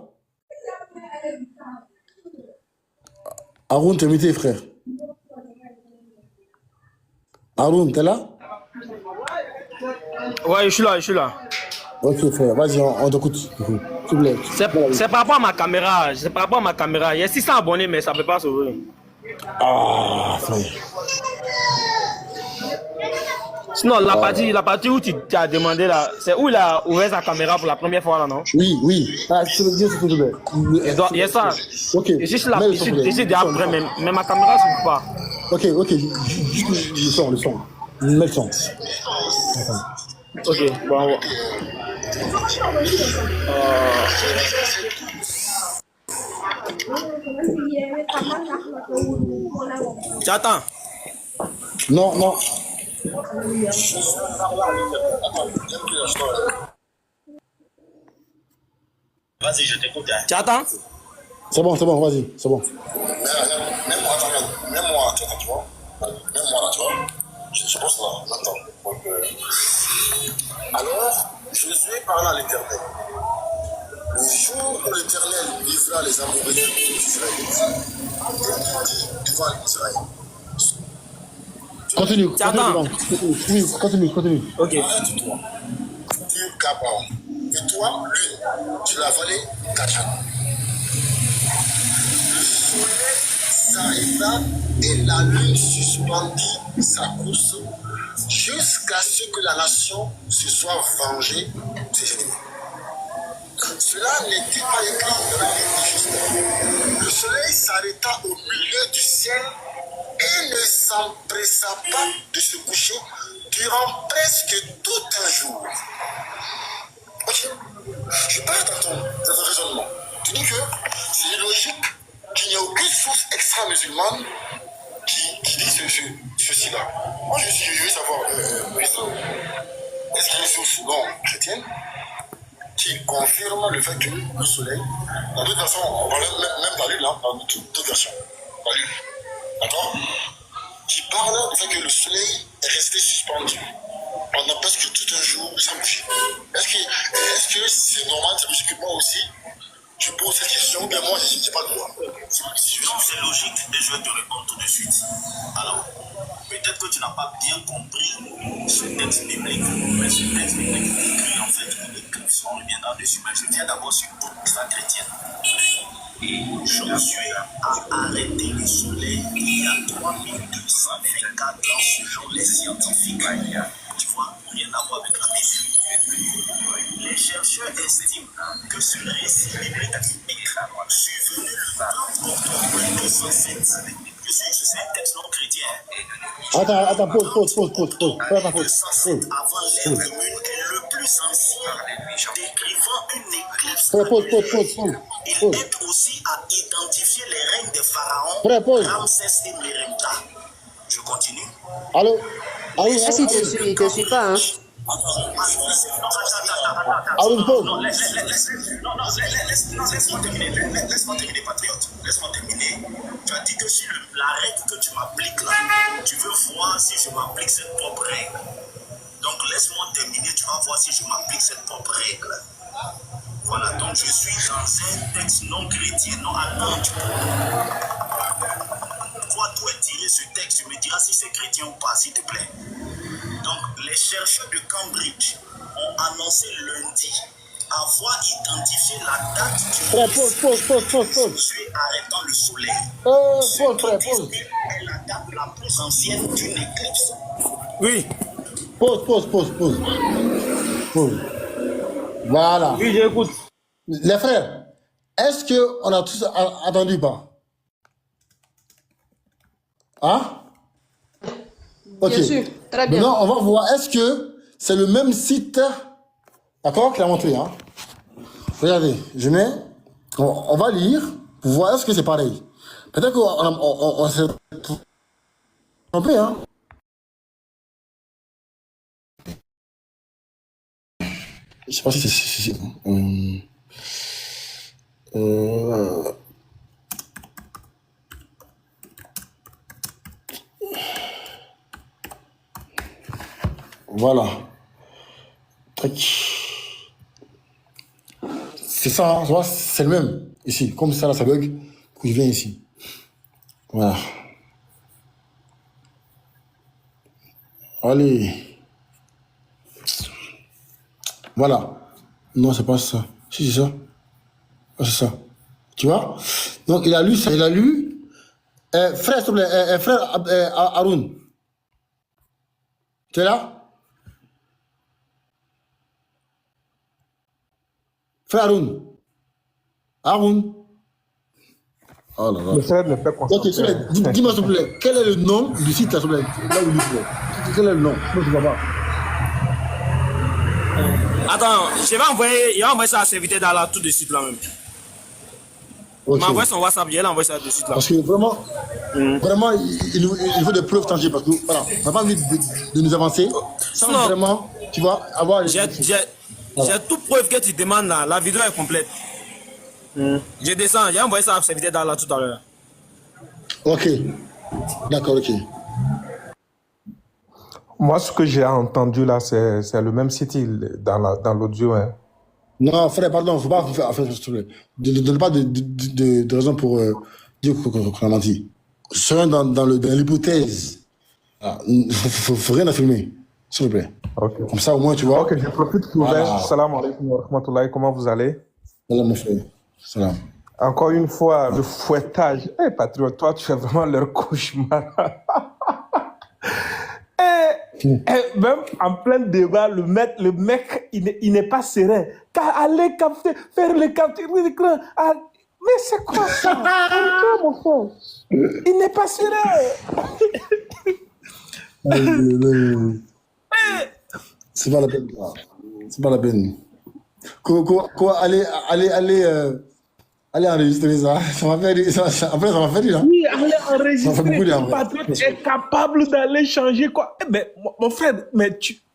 Haroun, t'es invité, frère. Haroun, t'es là? Ouais, je suis là. Ok, frère, vas-y, on t'écoute. S'il te plaît. C'est par rapport à ma caméra. Il y a 600 abonnés, mais ça ne peut pas s'ouvrir. Ah, frère. Sinon, la partie où tu as demandé là, c'est où il a ouvert sa caméra pour la première fois là, non? Oui. Ah, tu veux dire, s'il te plaît. Il y a ça. Ok. Je suis après, mais ma caméra ne s'ouvre pas. Ok. Juste le son. Mets le son. Ok, bon. Tu attends? Non. Vas-y, je t'écoute. Tu attends? C'est bon, vas-y, c'est bon. Même moi, tu vois. Même moi, là, tu vois. Je pense là, maintenant. Donc, Alors, Josué parla à l'Éternel. Le jour où l'Éternel livrera les amoureux d'Israël, il dit devant Israël. Continue. Ok. Arrête-toi. Tu Gabaon. Et toi, lune, tu la vallée Kachan. Le soleil s'arrêta et la lune suspendit sa course jusqu'à ce que la nation se soit vengée de ses ennemis. Cela n'était pas écrit dans les registres. Le soleil s'arrêta au milieu du ciel et ne s'empressa pas de se coucher durant presque tout un jour. Ok, je pars dans ton raisonnement. Tu dis que c'est logique qu'il n'y a aucune source extra-musulmane qui dit ceci-là. Moi, je veux savoir, est-ce qu'il y a une source non chrétienne qui confirme le fait que le soleil, dans d'autres versions, on va même la lune, là, dans d'autres versions, la lune, d'accord, qui parle du fait que le soleil est resté suspendu pendant presque tout un jour sans bouger. Est-ce que c'est normal, ça veut dire que moi aussi, je pose cette question, mais moi, je n'ai pas le droit. C'est logique et je vais te répondre tout de suite. Alors, peut-être que tu n'as pas bien compris ce texte biblique, mais ce texte biblique décrit en fait une éclipse. On reviendra dessus, mais je viens d'abord sur toute l'histoire chrétienne. Et Josué a arrêté le soleil il y a 3224 ans selon les scientifiques. Tu vois, rien à voir avec la mesure. Les chercheurs estiment que ce récit biblique est survenu le 30 octobre 1907. Je sais un texte non chrétien. Attends, pause. Avant l'ère commune est le plus ancien, décrivant une éclipse. Il aide aussi à identifier les règnes des pharaons Ramsès et Mérémta. Je continue. Allô? Si il te suit pas, hein. Laisse-moi terminer, patriote. Laisse-moi terminer. Tu as dit que si la règle que tu m'appliques là, tu veux voir si je m'applique cette propre règle. Donc laisse-moi terminer, tu vas voir si je m'applique cette propre règle. Voilà, donc je suis dans un texte non chrétien. Non, attends, tu pourquoi dois tirer ce texte? Tu me diras si c'est chrétien ou pas, s'il te plaît. Donc, les chercheurs de Cambridge ont annoncé lundi avoir identifié la date du Josué arrêtant le soleil. Est la date la plus ancienne d'une éclipse. Oui. Pause. Voilà. Oui, j'écoute. Les frères, est-ce qu'on a tous attendu pas? Hein? Ok. Bien sûr, très bien. Maintenant, on va voir, est-ce que c'est le même site, d'accord, qu'il a montré, hein? Regardez, je mets, on va lire pour voir est-ce que c'est pareil. Peut-être qu'on s'est trompé, hein? Je sais pas si c'est... Voilà. Tac. C'est ça, hein, c'est le même. Ici, comme ça, là, ça bug. Je viens ici. Voilà. Allez. Voilà. Non, c'est pas ça. Si, c'est ça. Ah, c'est ça. Tu vois? Donc, il a lu ça. Il a lu. Frère, s'il te plaît, frère Haroun. Tu es là? Frère Haroun. Oh là là. Le frère ne peut pas Ok, dis-moi s'il te plaît, quel est le nom du site là, s'il te plaît? Là où il est. Quel est le nom? Je ne vois pas. Attends, il va envoyer ça à serviteur dans là tout de suite là même. Okay. Il m'a envoyé son WhatsApp, il a envoyé ça de suite là. Parce que vraiment, il faut des preuves tangibles parce que voilà, on n'a pas envie de nous avancer sans vraiment, tu vois, avoir... J'ai toute preuve que tu demandes là, la vidéo est complète. Je descends, j'ai envoyé ça à serviteur dans là tout à l'heure. Ok, d'accord, ok. Moi, ce que j'ai entendu là, c'est le même site dans l'audio. Hein. Non, frère, pardon, faut pas faire. Ne donne pas de raison pour dire qu'on a menti. Soyons dans l'hypothèse. Faut rien affirmer, s'il vous plaît. Okay. Comme ça, au moins, tu vois. Ok, je profite pour vous. Salam alaikum wa rahmatullahi. Comment vous allez? Salam, mon frère. Salam. Encore une fois, le fouettage. Eh, patriote, toi, tu fais vraiment leur cauchemar. Même en plein débat, le mec, il n'est pas serein. Aller faire le capture d'écran. Mais c'est quoi ça? Mon frère. Il n'est pas serein. C'est pas la peine. C'est pas la peine. Quoi, allez enregistrer ça. Ça m'a fait rire. Après, ça m'a fait rire. Oui, allez enregistrer. Le patriote est capable d'aller changer quoi. Mais mon frère,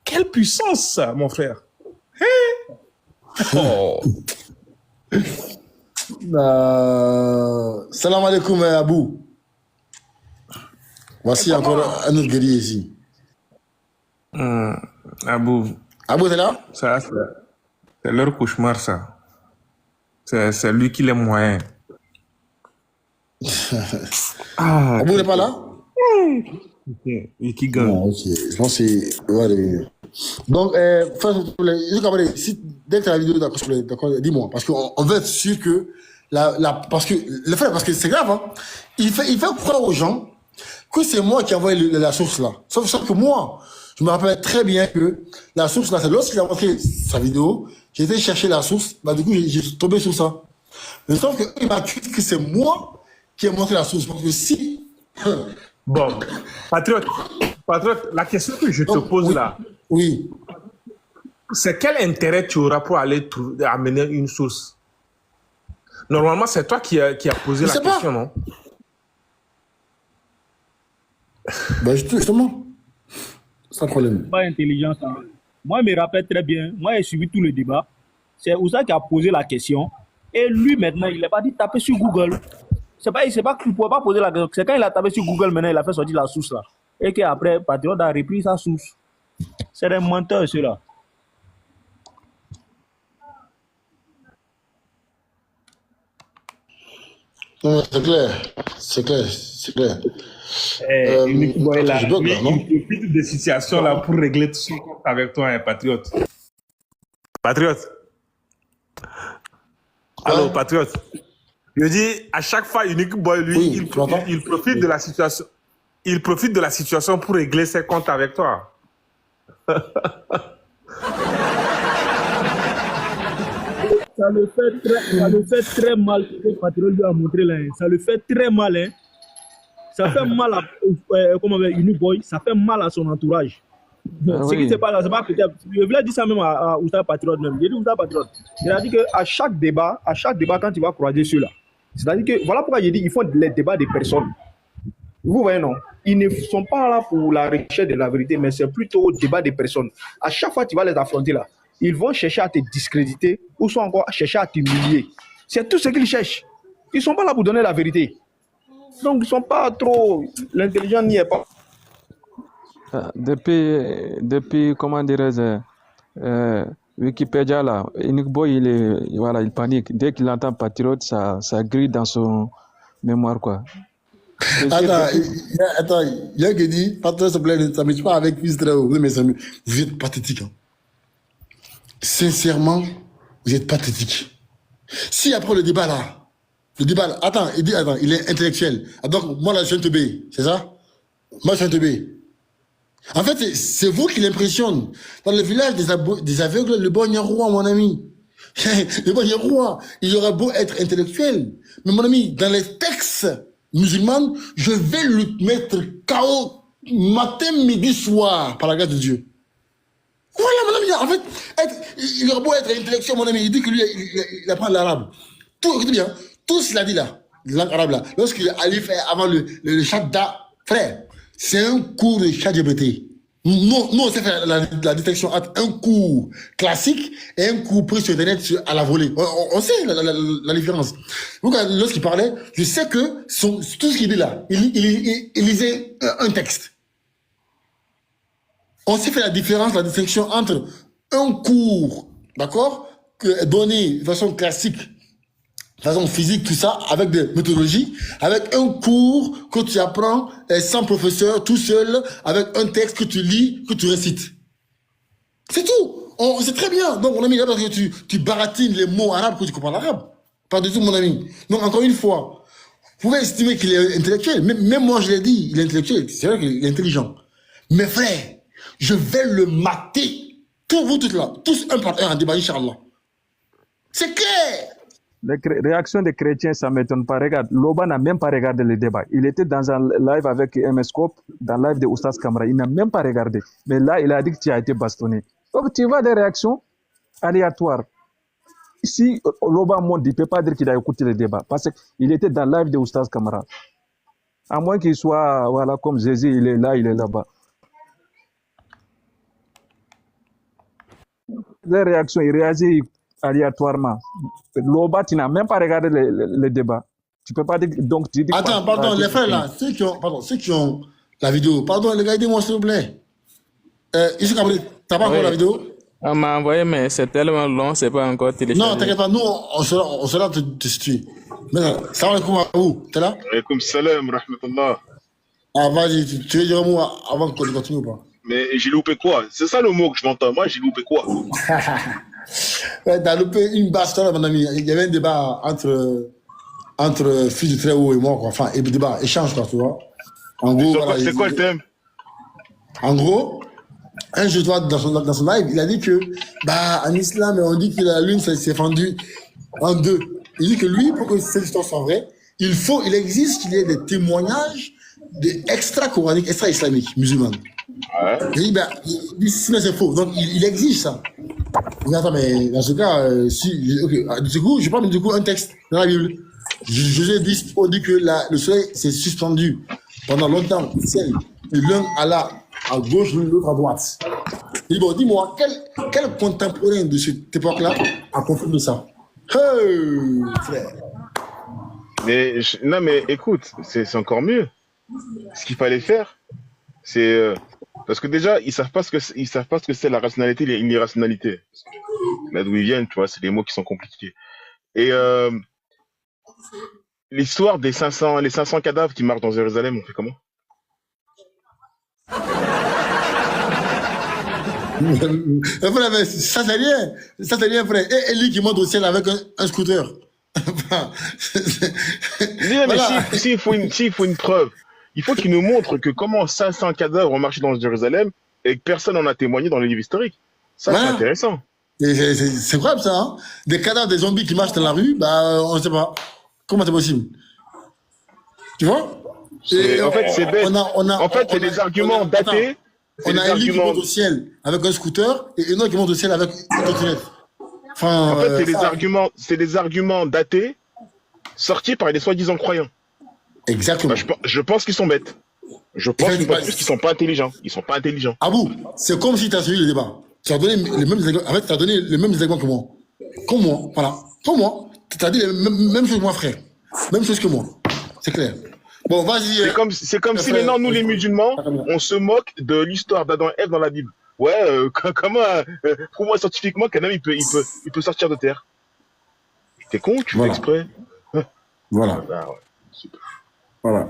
quelle puissance ça, mon frère. Oh. Salam alaikum, Abou. Voici encore un autre guerrier ici. Abou, t'es là? Ça, c'est leur cauchemar, ça. C'est lui qui les moyens. Abou n'est pas là? Et qui gagne? Non, ok. Je pense que c'est... Ouais, donc, dès que tu as la vidéo, d'accord, dis-moi. Parce qu'on veut être sûr que... parce que c'est grave, hein. Il fait croire aux gens que c'est moi qui ai envoyé la source là. Sauf que moi, je me rappelle très bien que la source là, c'est lorsqu'il a montré sa vidéo, j'ai été chercher la source, du coup, j'ai tombé sur ça. Mais sauf qu'il m'a dit que c'est moi qui ai montré la source. Parce que si... Bon, patriote, la question que je te pose là, oui, c'est quel intérêt tu auras pour aller amener une source? Normalement, c'est toi qui a posé la question, non? Justement, sans problème. Pas intelligence. Hein. Moi, je me rappelle très bien. Moi, j'ai suivi tout le débat. C'est Oussa qui a posé la question. Et lui, maintenant, il n'a pas dit taper sur Google. Il ne pouvait pas poser la question. C'est quand il a tapé sur Google, maintenant, il a fait sortir la source là. Et qu'après, Patriote a repris sa source. C'est des menteurs, ceux-là. Non, c'est clair. Il profite des situations là pour régler tout son compte avec toi, hein, Patriote. Patriote. Allô, Patriote. Je dis, à chaque fois, Unique Boy, lui, il profite de la situation. Il profite de la situation pour régler ses comptes avec toi. Ça le fait très mal ce que Patriote lui a montré là. Ça le fait très mal. Hein. Ça fait mal à Unique Boy, ça fait mal à son entourage. Ce qui se passe là, c'est pas peut-être. Je voulais dire ça même à Ousta Patriote même. J'ai dit Ousta Patriote. Il a dit qu'à chaque débat, quand il va croiser ceux-là, c'est-à-dire que voilà pourquoi j'ai dit qu'ils font les débats des personnes. Vous voyez, non? Ils ne sont pas là pour la recherche de la vérité, mais c'est plutôt au débat des personnes. À chaque fois que tu vas les affronter là, ils vont chercher à te discréditer ou soit encore chercher à t'humilier. C'est tout ce qu'ils cherchent. Ils ne sont pas là pour donner la vérité. Donc, ils ne sont pas trop... L'intelligence n'y est pas. Depuis comment dirais-je, Wikipédia là, Unique Boy, il panique. Dès qu'il entend Patriote, ça grille dans son mémoire, quoi. Attends, il y a qui dit, Patriote, s'il te plaît, ne s'amuse pas avec Fistrao. Mais vous êtes pathétique. Hein. Sincèrement, vous êtes pathétique. Si après le débat là, attends, il est intellectuel. Donc, moi là, je suis un teubé, c'est ça? Moi, je suis un teubé. En fait, c'est vous qui l'impressionne. Dans le village des aveugles, le bon roi, mon ami. Le bon roi, il aura beau être intellectuel. Mais mon ami, dans les textes musulmans, je vais lui mettre KO matin, midi, soir, par la grâce de Dieu. Voilà, mon ami. En fait, il aura beau être intellectuel, mon ami. Il dit que lui, il apprend l'arabe. Écoutez bien, tout ce qu'il a dit là, langue arabe là, lorsqu'il allait faire avant le Shadda, frère, c'est un cours de ChatGPT. Nous, on sait faire la détection entre un cours classique et un cours pris sur Internet à la volée. On sait la différence. Donc, lorsqu'il parlait, je sais que tout ce qu'il dit là, il lisait un texte. On s'est fait la différence, la distinction entre un cours, d'accord, donné de façon classique, de façon physique, tout ça, avec des méthodologies, avec un cours que tu apprends sans professeur, tout seul, avec un texte que tu lis, que tu récites. C'est tout. C'est très bien. Donc, mon ami, là, parce que tu baratines les mots arabes que tu comprends l'arabe. Pas du tout, mon ami. Donc, encore une fois, vous pouvez estimer qu'il est intellectuel. Même moi, je l'ai dit, il est intellectuel. C'est vrai qu'il est intelligent. Mes frères, je vais le mater. Tous vous, tous là. Tous un par un en débat, Inch'Allah. C'est clair. Les réactions des chrétiens, ça ne m'étonne pas. Regarde, Loba n'a même pas regardé le débat. Il était dans un live avec MS Scope, dans le live de Oustaz Kamra. Il n'a même pas regardé. Mais là, il a dit que tu as été bastonné. Donc, tu vois des réactions aléatoires. Si Loba monte, il ne peut pas dire qu'il a écouté le débat. Parce qu'il était dans le live de Oustaz Kamra. À moins qu'il soit, voilà, comme Zézé, il est là-bas. Les réactions, il réagit aléatoirement. Loba, tu n'as même pas regardé le débat. Tu peux pas dire. Donc, tu dis. Attends, pardon, les frères là, ceux qui ont la vidéo, pardon, les gars, aidez-moi s'il vous plaît. Ici, t'as pas encore la vidéo? On m'a envoyé, mais c'est tellement long, c'est pas encore téléchargé. Non, t'inquiète pas, nous, on sera te situer. Maintenant, salam alaikum à vous, t'es là? Alaikum salam, rahmatullah. Ah, vas-y, tu veux dire un mot avant qu'on continue ou pas? Mais j'ai loupé quoi? C'est ça le mot que je m'entends. Moi, j'ai loupé quoi? Ouais, t'as loupé une baston, mon ami. Il y avait un débat entre fils du très haut et moi, quoi. Enfin, débat, échange, quoi, tu vois. En gros, voilà, c'est quoi le thème? En gros, un jour, dans son live, il a dit que, en islam, on dit que la lune s'est fendue en deux. Il dit que lui, pour que cette histoire soit vraie, il existe qu'il y ait des témoignages extra-coraniques, extra-islamiques, musulmans. Ouais. Il dit, sinon c'est faux. Donc, il exige ça. Mais attends, mais dans ce cas, du coup, je parle du coup un texte dans la Bible. Jésus dit, on dit que le soleil s'est suspendu pendant longtemps au ciel. Et l'un alla à gauche, l'autre à droite. Il dit, bon, dis-moi, quel contemporain de cette époque-là a confirmé ça? Hey, frère. Non, mais écoute, c'est encore mieux. Ce qu'il fallait faire, c'est parce que déjà ils savent pas ce que c'est la rationalité et l'irrationalité. Là d'où ils viennent, tu vois, c'est des mots qui sont compliqués. Et l'histoire des 500 cadavres qui marchent dans Jérusalem, on fait comment? Ça c'est rien, frère. Et Eli qui monte au ciel avec un scooter. Mais voilà. S'il faut une preuve, il faut qu'il nous montre que comment 500 cadavres ont marché dans Jérusalem et que personne n'en a témoigné dans les livres historiques. Ça, voilà. C'est intéressant. C'est incroyable, ça. Hein? Des cadavres, des zombies qui marchent dans la rue, on ne sait pas. Comment c'est possible? Tu vois? En fait, c'est bête. C'est des arguments datés. On a Eli qui monte au ciel avec un scooter et Enoch qui monte au ciel avec une trottinette. Enfin, en fait, c'est des arguments datés sortis par des soi-disant croyants. Exactement. Je pense qu'ils sont bêtes. Je pense qu'ils sont pas intelligents. Ils sont pas intelligents. Ah bon? C'est comme si tu as suivi le débat. Tu as donné les mêmes exemples. En fait, tu as donné les mêmes exemples que moi. Comme moi, voilà. Comme moi. Tu as dit les mêmes choses que moi, frère. Même chose que moi. C'est clair. Bon, vas-y. C'est comme si maintenant, nous les musulmans, on se moque de l'histoire d'Adam et Ève dans la Bible. Ouais, comment, prouve-moi scientifiquement qu'un homme il peut sortir de terre. T'es con, tu fais exprès. Voilà. Ah, ouais. Super. Voilà.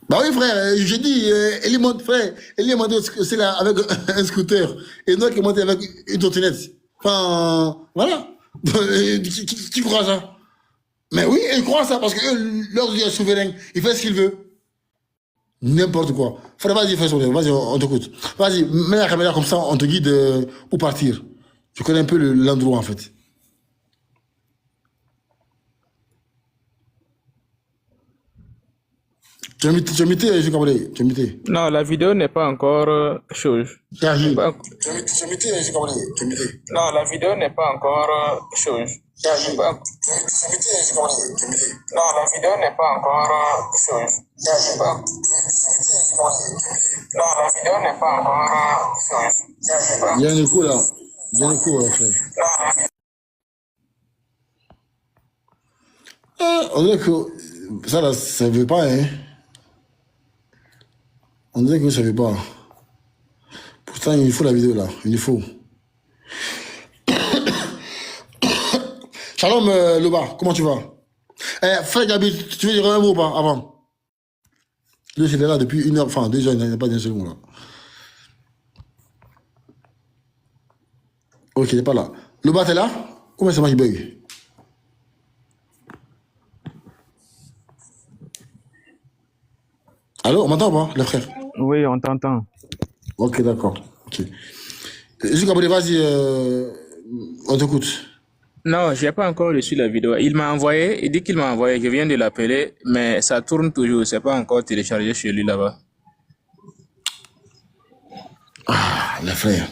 Bah oui, frère, j'ai dit, Eli monte, frère, Eli est monté avec un scooter, et Noël qui est monté avec une trottinette. Enfin, voilà. Qui croit ça? Mais oui, ils croient ça parce que leur Dieu est souverain, il fait ce qu'il veut. N'importe quoi. Frère, vas-y, fais son vas-y, on t'écoute. Vas-y, mets la caméra comme ça, on te guide où partir. Je connais un peu l'endroit en fait. Tu as imité, je comprends. Tu as imité. Non, la vidéo n'est pas encore chose. Tu as imité, je comprends. Tu as imité. Non, la vidéo n'est pas encore chose. Tu as imité, je comprends. Tu as imité. Non, la vidéo n'est pas encore chose. Tu as imité, non, la vidéo n'est pas encore chose. Il y a un écho là. Il y a un écho, frère. On dirait que ça là, ça ne veut pas, hein. On dirait que ça ne veut pas. Pourtant, il faut la vidéo là. Il faut. Shalom, Loba, comment tu vas? Frère Gabi, tu veux dire un mot ou pas avant? Lui, il est là depuis 1 heure, enfin, déjà, il n'y a pas d'un second là. Ok, il n'est pas là. Loba, t'es là? Comment ça marche, bug? Allô, on m'entend pas, les frères? Oui, on t'entend. Ok, d'accord. Ok. Jusqu'à vas-y, on t'écoute. Non, je n'ai pas encore reçu la vidéo. Il m'a envoyé, il dit qu'il m'a envoyé, je viens de l'appeler, mais ça tourne toujours, c'est pas encore téléchargé chez lui là-bas. Ah, les frères.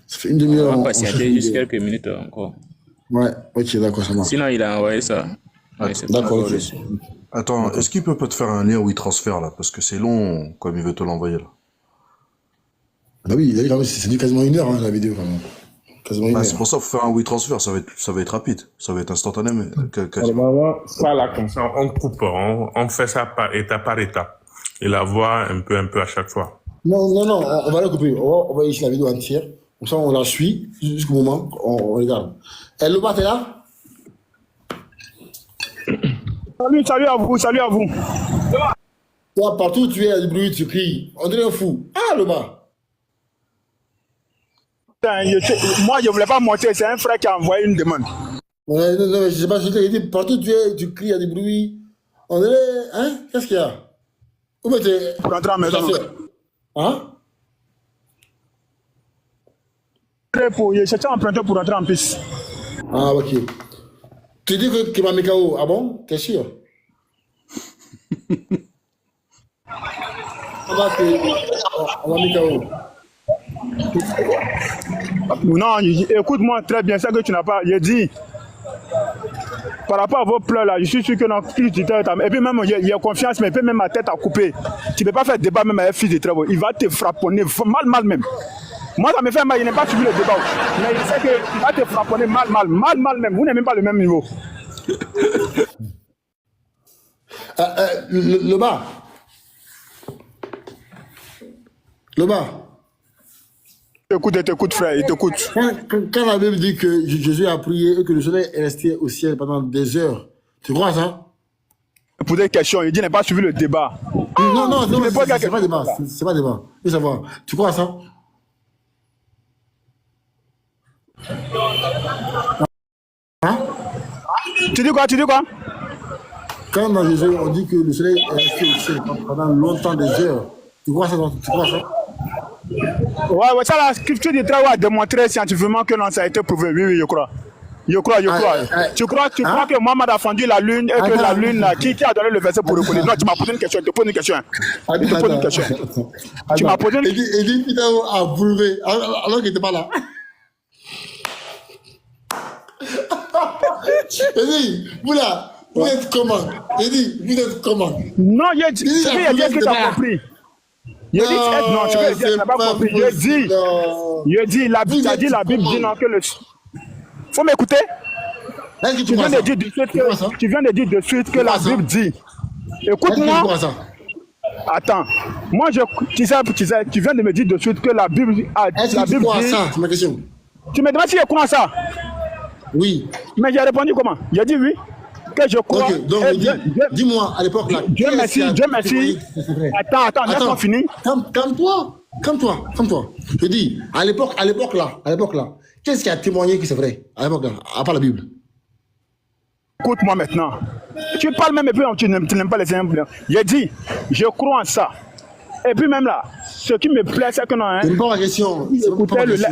Ça fait 1 demi-heure. On va patienter juste quelques minutes encore. Ouais, ok, d'accord, ça marche. Sinon, il a envoyé ça. Ouais, d'accord, ok. Attends, est-ce qu'il peut pas te faire un lien WeTransfer là? Parce que c'est long comme il veut te l'envoyer là. Bah oui, c'est dit quasiment 1 heure hein, la vidéo quand même. Quasiment 1 heure. C'est pour ça qu'il faut faire un WeTransfer, ça va être rapide, ça va être instantané. Mais normalement, ça là comme ça, on coupe, on fait ça étape par étape. Et la voix un peu à chaque fois. Non, on va la couper. On va ici la vidéo entière. Comme ça, on la suit jusqu'au moment, on regarde. Loba, t'es là? Salut à vous. Toi, partout où tu es, il y a du bruit, tu cries. On dirait un fou. Ah, Loba. Moi, je ne voulais pas monter, c'est un frère qui a envoyé une demande. Non, je sais pas, je t'ai dit, partout où tu es, tu cries, il y a du bruit. On dirait, hein? Qu'est-ce qu'il y a? Où t'es? Pour rentrer à la maison. Hein? Je cherchais un emprunteur pour rentrer en piste. Ah, ok. Tu dis que ma mécao, ah bon? T'es sûr? On va mécao. Non, écoute-moi très bien, ça que tu n'as pas. Je dis, par rapport à vos pleurs là, je suis sûr que non, et puis même, il y a confiance, mais même ma tête à couper. Tu ne peux pas faire débat même avec un fils de travail. Il va te frapponner mal même. Moi, ça me fait mal, il n'a pas suivi le débat. Mais il sait qu'il va te frapponner mal même. Vous n'êtes même pas le même niveau. Loba. Il t'écoute, frère, il t'écoute. Quand la Bible dit que Jésus a prié et que le soleil est resté au ciel pendant des heures, tu crois ça? Pour des questions, il dit qu'il n'a pas suivi le débat. Non, c'est pas débat. C'est pas débat. Je veux savoir, tu crois ça? Hein? Tu dis quoi? Quand dans Jésus, on dit que le soleil est resté au ciel pendant longtemps des heures, tu crois ça? Ouais, ça la scripture du travail a démontré scientifiquement que non, ça a été prouvé. Oui, je crois. Tu crois que Mohamed a fendu la lune et que la lune, qui a donné le verset pour reconnaître? Non, tu m'as posé une question, je te pose une question. Tu m'as posé une question. Il dit qu'il a prouvé, alors qu'il n'était pas là. Il dit, vous êtes comment? Il dit, vous êtes comment? Non, il dit que tu as compris. Je dis, non, tu n'as pas compris. Je dis, la Bible dit non que le... Faut m'écouter? Tu viens de dire de suite que la Bible dit. Écoute-moi. Attends. Moi, tu viens de me dire de suite que la Bible dit... Est-ce que tu crois à ça? C'est ma question. Tu me demandes si je crois à ça? Oui. Mais j'ai répondu comment? J'ai dit oui. Que je crois. Ok, donc dis-moi à l'époque là. Dieu merci. Attends, laisse-moi finir. Calme-toi. Je dis, à l'époque là, qu'est-ce qui a témoigné que c'est vrai? À l'époque là, à part la Bible. Écoute-moi maintenant. Tu parles même et puis tu n'aimes pas les exemples. J'ai dit, je crois en ça. Et puis même là, ce qui me plaît, c'est que non. Hein, c'est pas ma question.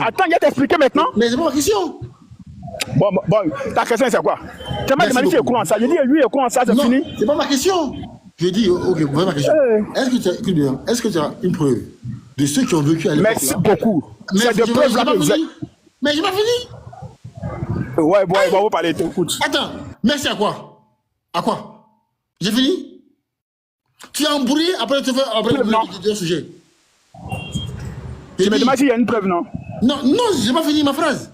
Attends, je vais t'expliquer maintenant. Mais c'est pas ma question. Bon, ta question c'est quoi? Tu m'as demandé si je crois en ça. Je dis, lui, je crois en ça, c'est fini. C'est pas ma question. Je dis, ok, voilà ma question. Est-ce que tu as une preuve de ceux qui ont vécu à l'époque? Merci beaucoup. C'est de preuves là que vous êtes. Mais j'ai pas fini. Ouais, on va parler, t'écoute. Attends, merci à quoi? J'ai fini? Tu as embrouillé après le sujet. Tu me demandes s'il y a une preuve, non? Non, j'ai pas fini ma phrase.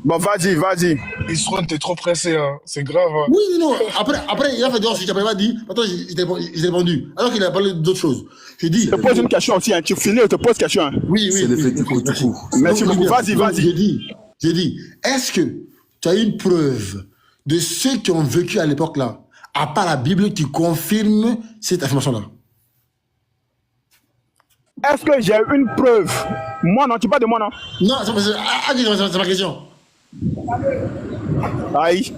Bon, vas-y. Isron, t'es trop pressé, hein. C'est grave. Hein. Oui, non. Après, il a fait dehors, je n'ai pas dit. Attends, j'ai répondu. Alors qu'il a parlé d'autres choses. Je dis. Je te pose une question aussi, hein. Tu finis, je te pose question. Hein. Oui. C'est l'effet du coup. Merci beaucoup. Vas-y. J'ai dit, est-ce que tu as une preuve de ceux qui ont vécu à l'époque là, à part la Bible, qui confirme cette affirmation-là? Est-ce que j'ai une preuve? Moi, non, tu parles de moi, non? Non, c'est ma question. Aïe.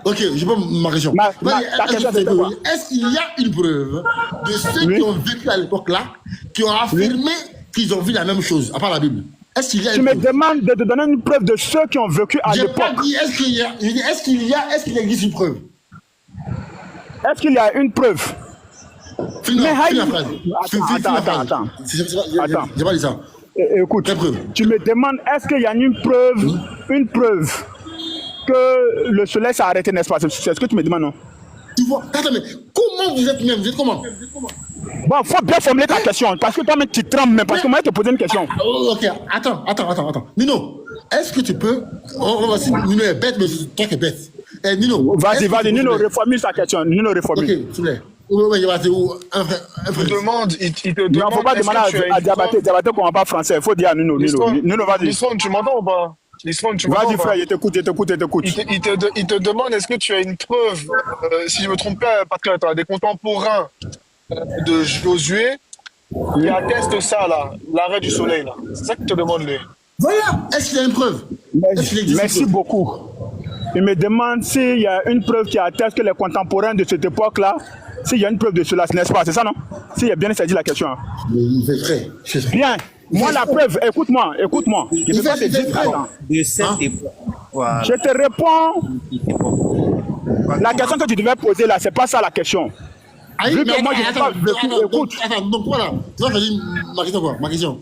Ok, je pas ma question. Est-ce qu'il y a une preuve de ceux qui ont vécu à l'époque là, qui ont affirmé qu'ils ont vu la même chose, à part la Bible? Est-ce qu'il y a tu me demandes de te donner une preuve de ceux qui ont vécu à l'époque. J'ai pas dit est-ce qu'il y a. Je dis est-ce qu'il existe une preuve? Est-ce qu'il y a une preuve? Finis la phrase. Attends. J'ai pas dit ça. Écoute, tu me demandes est-ce qu'il y a une preuve que le soleil s'est arrêté, n'est-ce pas? C'est ce que tu me demandes, non? Tu vois, attends, mais comment vous êtes même? Vous êtes comment? Bon, faut bien formuler ta question, parce que toi-même tu trembles même, parce que moi je te poser une question. Ok, attends. Nino, est-ce que tu peux... Nino est bête, mais toi qui es bête. Nino, vas-y, Nino, reformule ta question. Nino, reformule. Ok, s'il te plaît. Il te demande. Non, faut pas demander à Diabaté qu'on ne parle pas français. Il faut dire à Nino. Nino, vas-y. Lisson, tu m'entends ou pas? Vas-y, frère, il t'écoute. Il te demande est-ce que tu as une preuve, si je ne me trompe pas, parce que tu as des contemporains de Josué qui attestent ça, là, l'arrêt du soleil. Là. C'est ça qu'il te demande, lui. Voilà, est-ce qu'il y a une preuve? Merci beaucoup. Il me demande s'il y a une preuve qui atteste que les contemporains de cette époque-là, s'il y a une preuve de cela, n'est-ce pas? C'est ça, non? S'il y a bien saisi la question. Il fait vrai. Bien. Moi, la preuve, écoute-moi. Je ne peux pas te dire. De cette époque. Voilà. Je te réponds. La question que tu devais poser là, c'est pas ça la question. Vu que moi, je n'ai pas vécu. Écoute. Attends, donc voilà. Tu vas choisir ma question, quoi? Ma question.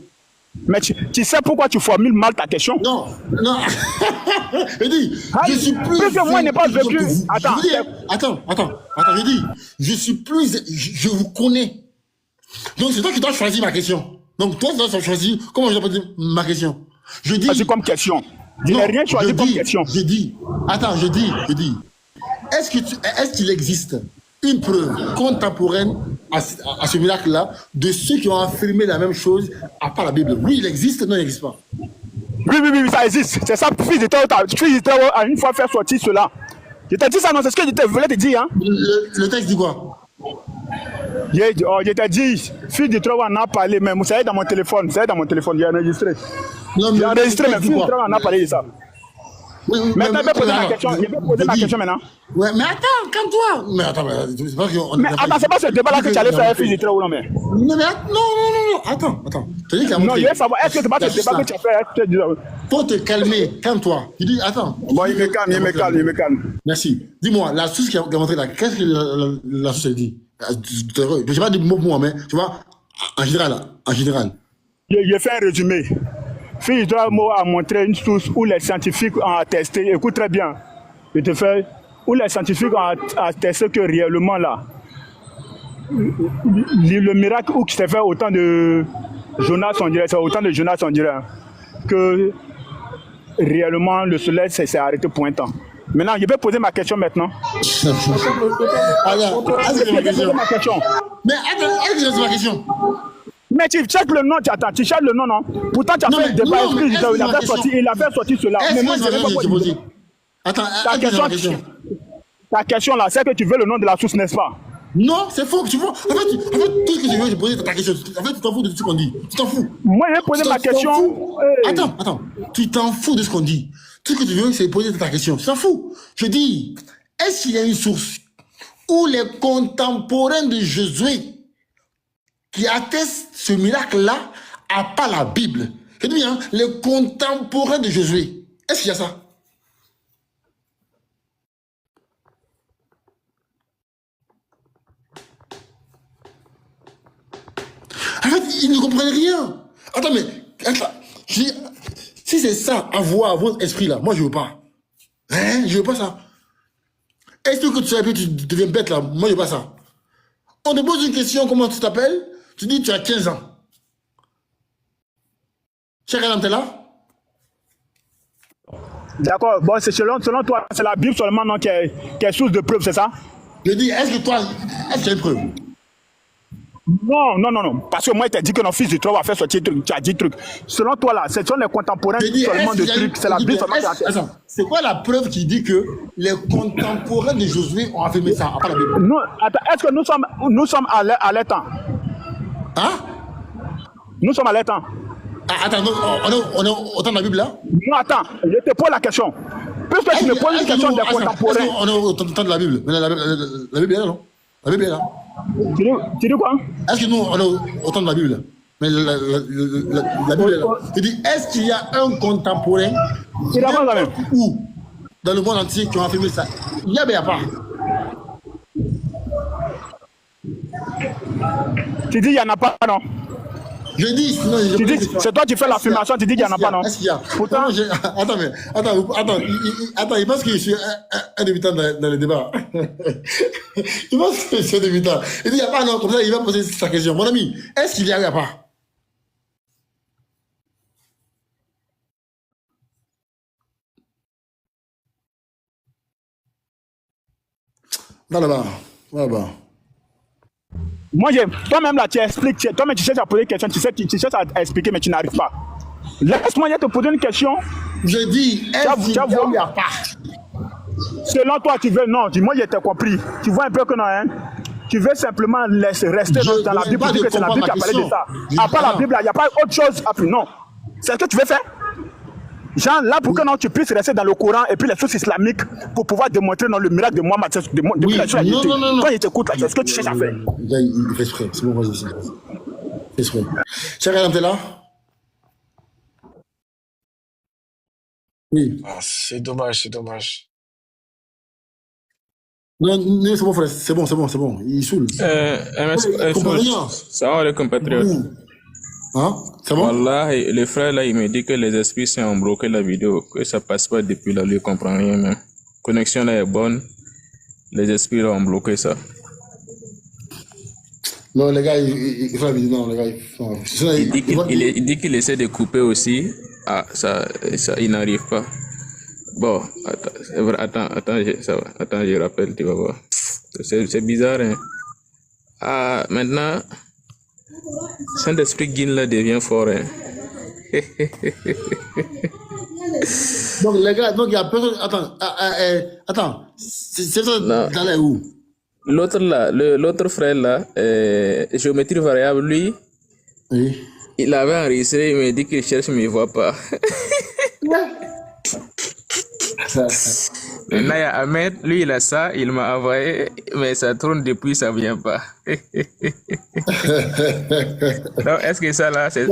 Mais tu sais pourquoi tu formules mal ta question? Non. Je dis, je suis plus... Plus que moi, il n'est pas vécu... Attends, je dis, je suis plus... Je vous connais. Donc, c'est toi qui dois choisir ma question. Donc, toi, tu dois choisir... Comment je dois poser ma question? Je dis... C'est comme question. Je n'ai rien choisi comme question. Je dis... Est-ce qu'il existe une preuve contemporaine à ce miracle-là de ceux qui ont affirmé la même chose à part la Bible? Oui, il existe, non, il n'existe pas. Oui, ça existe. C'est ça, fils de Théo a une fois fait sortir cela. Je t'ai dit ça, non, c'est ce que je voulais te dire. Hein? Le texte dit quoi? Je t'ai dit, fils de Théo en a parlé, mais ça est dans mon téléphone, j'ai enregistré. J'ai enregistré, mais fils de Théo en a parlé de ça. Oui, maintenant, je vais poser ma question. Je vais poser ma question maintenant. Ouais, mais attends, calme-toi. Mais attends, c'est pas qu'on... Mais attends, c'est pas ce débat-là que tu allais faire fils de Théo ou non, mais... Non, attends. Non, je veux savoir, est-ce que c'est pas ce débat que tu as fait? Faut te calmer, calme-toi. Il dit, attends. Bon, il me calme. Merci. Dis-moi, la source qui a montré là, qu'est-ce que la source elle dit? Je ne sais pas dire mot pour moi, mais tu vois, en général. Je fais un résumé. Fils de Théo a montré une source où les scientifiques ont attesté, écoute très bien, où les scientifiques ont attesté que réellement là, le miracle où qui s'est fait autant de Jonas on dirait, que réellement le soleil s'est arrêté pour un temps. Maintenant, je vais poser ma question maintenant. Est-ce que c'est ma question? Mais attends, est-ce que c'est ma question? Mais tu cherches le nom, tu cherches le nom, non? Pourtant, tu as fait le débat, il a fait sortir cela. Mais moi, je ne Attends, ta question là, c'est que tu veux le nom de la source, n'est-ce pas? Non, c'est faux. Tu vois, en fait, tout ce que je veux, je pose ta question. En fait, tu t'en fous de ce qu'on dit. Tu t'en fous. Moi, je vais poser ma question. Attends. Tu t'en fous de ce qu'on dit. Tout ce que tu veux, c'est poser ta question. Tu t'en fous. Je dis, est-ce qu'il y a une source où les contemporains de Josué qui attestent ce miracle-là à part la Bible? Je dis bien, les contemporains de Josué. Est-ce qu'il y a ça? En fait, ils ne comprennent rien. Attends, mais je dis, si c'est ça, avoir votre esprit là, moi je veux pas. Hein, je veux pas ça. Est-ce que tu sais, tu deviens bête là? Moi je veux pas ça. On te pose une question, comment tu t'appelles? Tu dis tu as 15 ans. Cheikh Adam, t'es là? D'accord, bon, c'est selon toi, c'est la Bible seulement non, qui est source de preuve, c'est ça? Je dis, est-ce que tu as une preuve? Non. Parce que moi, il t'a dit que nos fils de toi va faire sortir truc. Tu as dit truc. Selon toi, là, ce sont les contemporains seulement de trucs. C'est la Bible seulement qui a fait. Attends, c'est quoi la preuve qui dit que les contemporains de Josué ont affirmé ça, à part la Bible? Non, attends, est-ce que nous sommes à leur temps? Hein? Nous sommes à leur temps. Ah, attends, on est au temps de la Bible là? Non, attends, je te pose la question. Puisque tu me poses une question des contemporains. On est au temps de la Bible. Mais la Bible est là, non? La Bible est là. Tu dis quoi? Est-ce que nous, on est au temps de la Bible? Mais la Bible est là. Je dis, est-ce qu'il y a un contemporain ou dans le monde entier qui ont affirmé ça? Il n'y a pas. Tu dis il n'y en a pas, non? Je dis, sinon, tu dis, c'est toi qui fais l'affirmation, tu dis qu'il n'y en a pas, non? Est-ce qu'il y a? Pourtant, attends, il pense que je suis un débutant dans le débat. Il pense que je suis un débutant. Il dit, il n'y a pas, non, comme ça, il va poser sa question. Mon ami, est-ce qu'il y a ou il n'y a pas? Va là-bas. Moi, toi-même là, tu expliques, toi-même tu cherches à poser des questions, tu cherches à expliquer, mais tu n'arrives pas. Laisse-moi te poser une question. Je dis, est-ce qu'il y a ou il n'y a pas? Selon toi, tu veux, non, moi je t'ai compris. Tu vois un peu que non, hein? Tu veux simplement laisser rester dans la Bible pour dire que c'est la Bible qui a parlé de ça. À part la Bible, il n'y a pas autre chose à plus. Non. C'est ce que tu veux faire? Genre, là, pour que non, tu puisses rester dans le Coran et puis les sources islamiques pour pouvoir démontrer le miracle de Mohammed. Oui, non. Quand il t'écoute, là, c'est ce que tu cherches à faire. Il fait exprès. C'est bon, moi, je sais. Il fait exprès. Cher Adam, t'es là? Oui. Ah, c'est dommage. Non, c'est bon, frère. C'est bon. Il saoule. Salam alaikum, compatriote. Hein? C'est bon? Wallah, le frère là, il me dit que les esprits ont bloqué la vidéo, que ça passe pas depuis là, lui, il comprend rien même. Connexion là est bonne, les esprits là ont bloqué ça. Non, les gars, il faut la vidéo, non, les gars, il dit qu'il essaie de couper aussi. Ah, ça il n'arrive pas. Bon, attends, je rappelle, tu vas voir. C'est bizarre, hein. Ah, maintenant, Saint-Esprit Guin là devient fort, hein. Donc, les gars, donc il y a personne. Attends, c'est ça dans les où? L'autre là, l'autre frère là, géométrie variable, lui, oui. Il avait enregistré, il me dit qu'il cherche, mais il ne voit pas. Là, il y a Ahmed, lui, il a ça, il m'a envoyé, mais ça tourne depuis, ça ne vient pas. Donc, est-ce que ça là, c'est.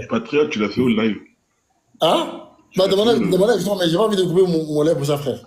Patriote, tu l'as fait au live. Hein? Bah, demandez, mais j'ai pas envie de couper mon lait pour ça, frère.